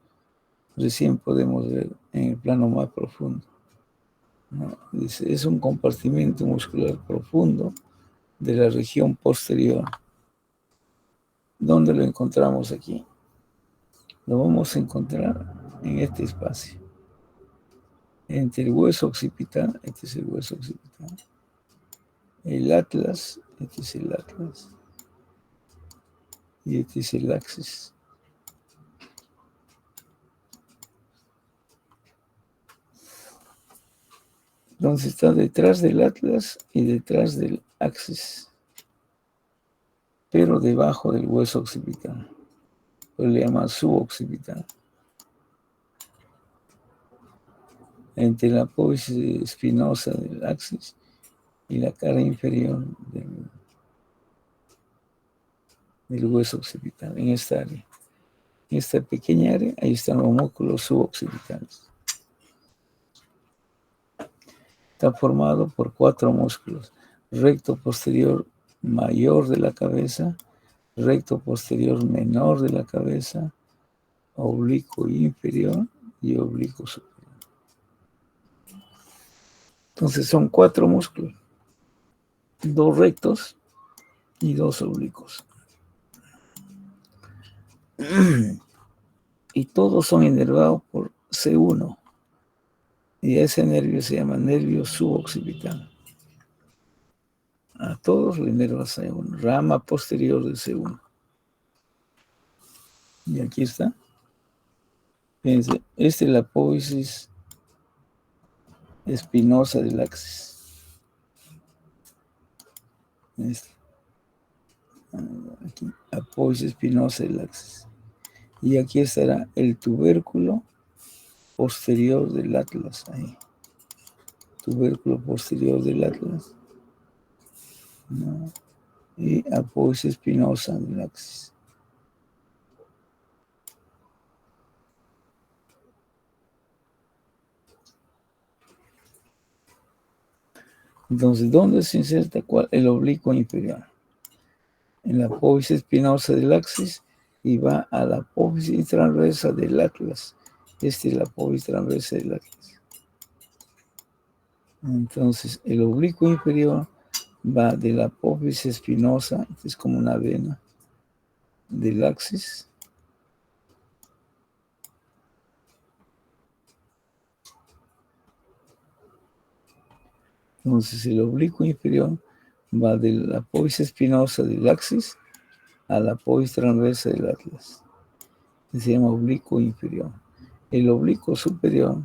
recién podemos ver en el plano más profundo, ¿no? Es un compartimento muscular profundo de la región posterior, ¿Dónde lo encontramos aquí? Lo vamos a encontrar en este espacio. Entre el hueso occipital, este es el hueso occipital. El atlas, este es el atlas. Y este es el axis. Entonces está detrás del atlas y detrás del axis, pero debajo del hueso occipital. Pues le llama suboccipital. Entre la apófisis espinosa del axis y la cara inferior del hueso occipital, en esta área. En esta pequeña área, ahí están los músculos suboccipitales. Está formado por 4 músculos: recto posterior mayor de la cabeza, recto posterior menor de la cabeza, oblicuo inferior y oblicuo superior. Entonces son 4 músculos, 2 rectos y 2 oblicuos. Y todos son inervados por C1. Y ese nervio se llama nervio suboccipital. A todos le inerva C1, rama posterior del C1. Y aquí está. Fíjense, esta es la apófisis espinosa del axis. Aquí, apófisis espinosa del axis. Y aquí estará el tubérculo posterior del atlas. Ahí. Tubérculo posterior del atlas. ¿No? Y apófisis espinosa del axis. Entonces, ¿dónde se inserta el oblicuo inferior? En la apófisis espinosa del axis y va a la apófisis transversa del atlas. Esta es la apófisis transversa del atlas. Entonces, el oblicuo inferior va de la apófisis espinosa, que es como una vena, del axis. Entonces, el oblicuo inferior va de la apófisis espinosa del axis a la apófisis transversa del atlas. Se llama oblicuo inferior. El oblicuo superior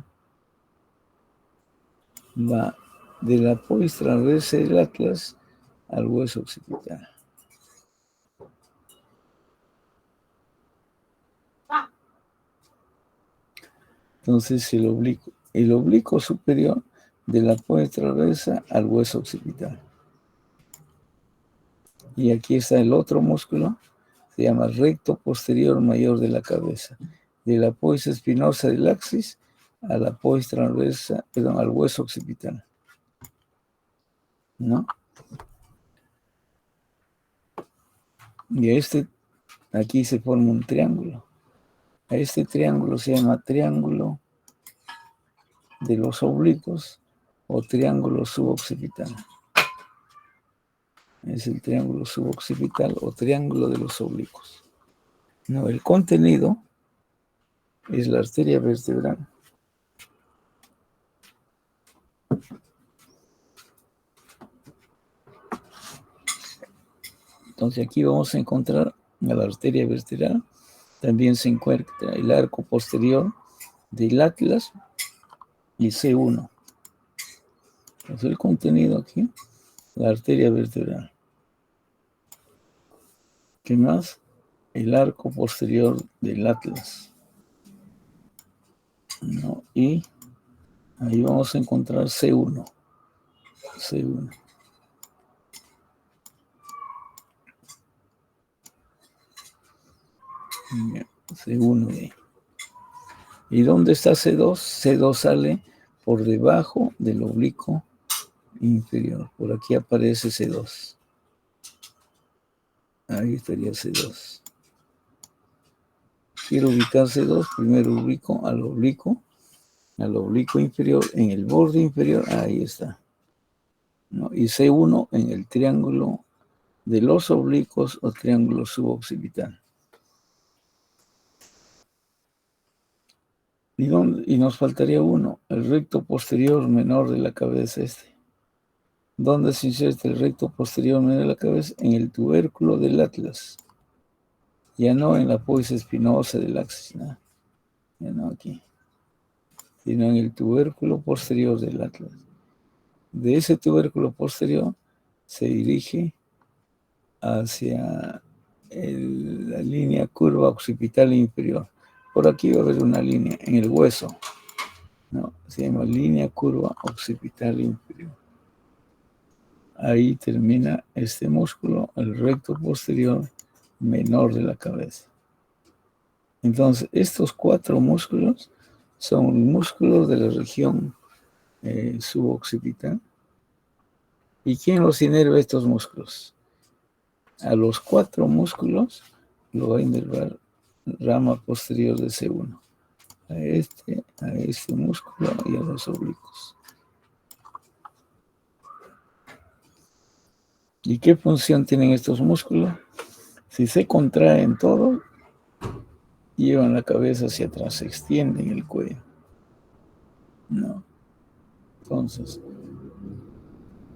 va de la apófisis transversa del atlas al hueso occipital. Entonces el oblicuo superior de la apófisis transversa al hueso occipital. Y aquí está el otro músculo, se llama recto posterior mayor de la cabeza, de la apófisis espinosa del axis a la apófisis transversa, al hueso occipital. ¿No? Y aquí se forma un triángulo. A este triángulo se llama triángulo de los oblicuos o triángulo suboccipital. Es el triángulo suboccipital o triángulo de los oblicuos. No, el contenido es la arteria vertebral. Entonces aquí vamos a encontrar a la arteria vertebral. También se encuentra el arco posterior del atlas y C1. Entonces el contenido aquí, la arteria vertebral. ¿Qué más? El arco posterior del atlas. ¿No? Y ahí vamos a encontrar C1. C1. C1 ahí. ¿Y dónde está C2? C2 sale por debajo del oblicuo inferior. Por aquí aparece C2. Ahí estaría C2. Quiero ubicar C2, primero ubico al oblicuo inferior, en el borde inferior, ahí está. ¿No? Y C1 en el triángulo de los oblicuos o triángulo suboccipital. Y nos faltaría uno, el recto posterior menor de la cabeza este. ¿Dónde se inserta el recto posterior menor de la cabeza? En el tubérculo del atlas. Ya no en la apófisis espinosa del axis, ¿no? Ya no aquí, sino en el tubérculo posterior del atlas. De ese tubérculo posterior se dirige hacia la línea curva occipital inferior. Por aquí va a haber una línea en el hueso, ¿no? Se llama línea curva occipital inferior. Ahí termina este músculo, el recto posterior menor de la cabeza. Entonces, estos 4 músculos son músculos de la región suboccipital. ¿Y quién los inerva estos músculos? A los 4 músculos lo va a inervar rama posterior de C1. A este músculo y a los oblicuos. ¿Y qué función tienen estos músculos? Si se contraen todos, llevan la cabeza hacia atrás, se extienden el cuello. No. Entonces,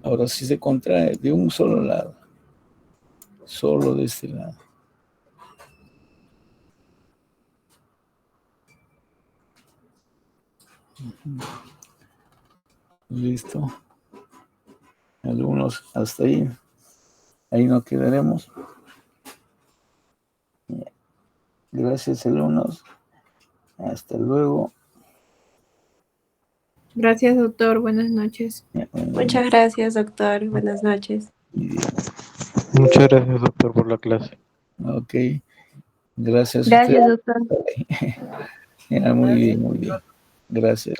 ahora si se contrae de un solo lado, solo de este lado. Listo. Alumnos, hasta ahí. Ahí nos quedaremos. Gracias, alumnos. Hasta luego. Gracias, doctor. Buenas noches. Muchas gracias, doctor. Buenas noches. Muchas gracias, doctor, por la clase. Ok. Gracias. Gracias, doctor. Muy bien, muy bien. Gracias.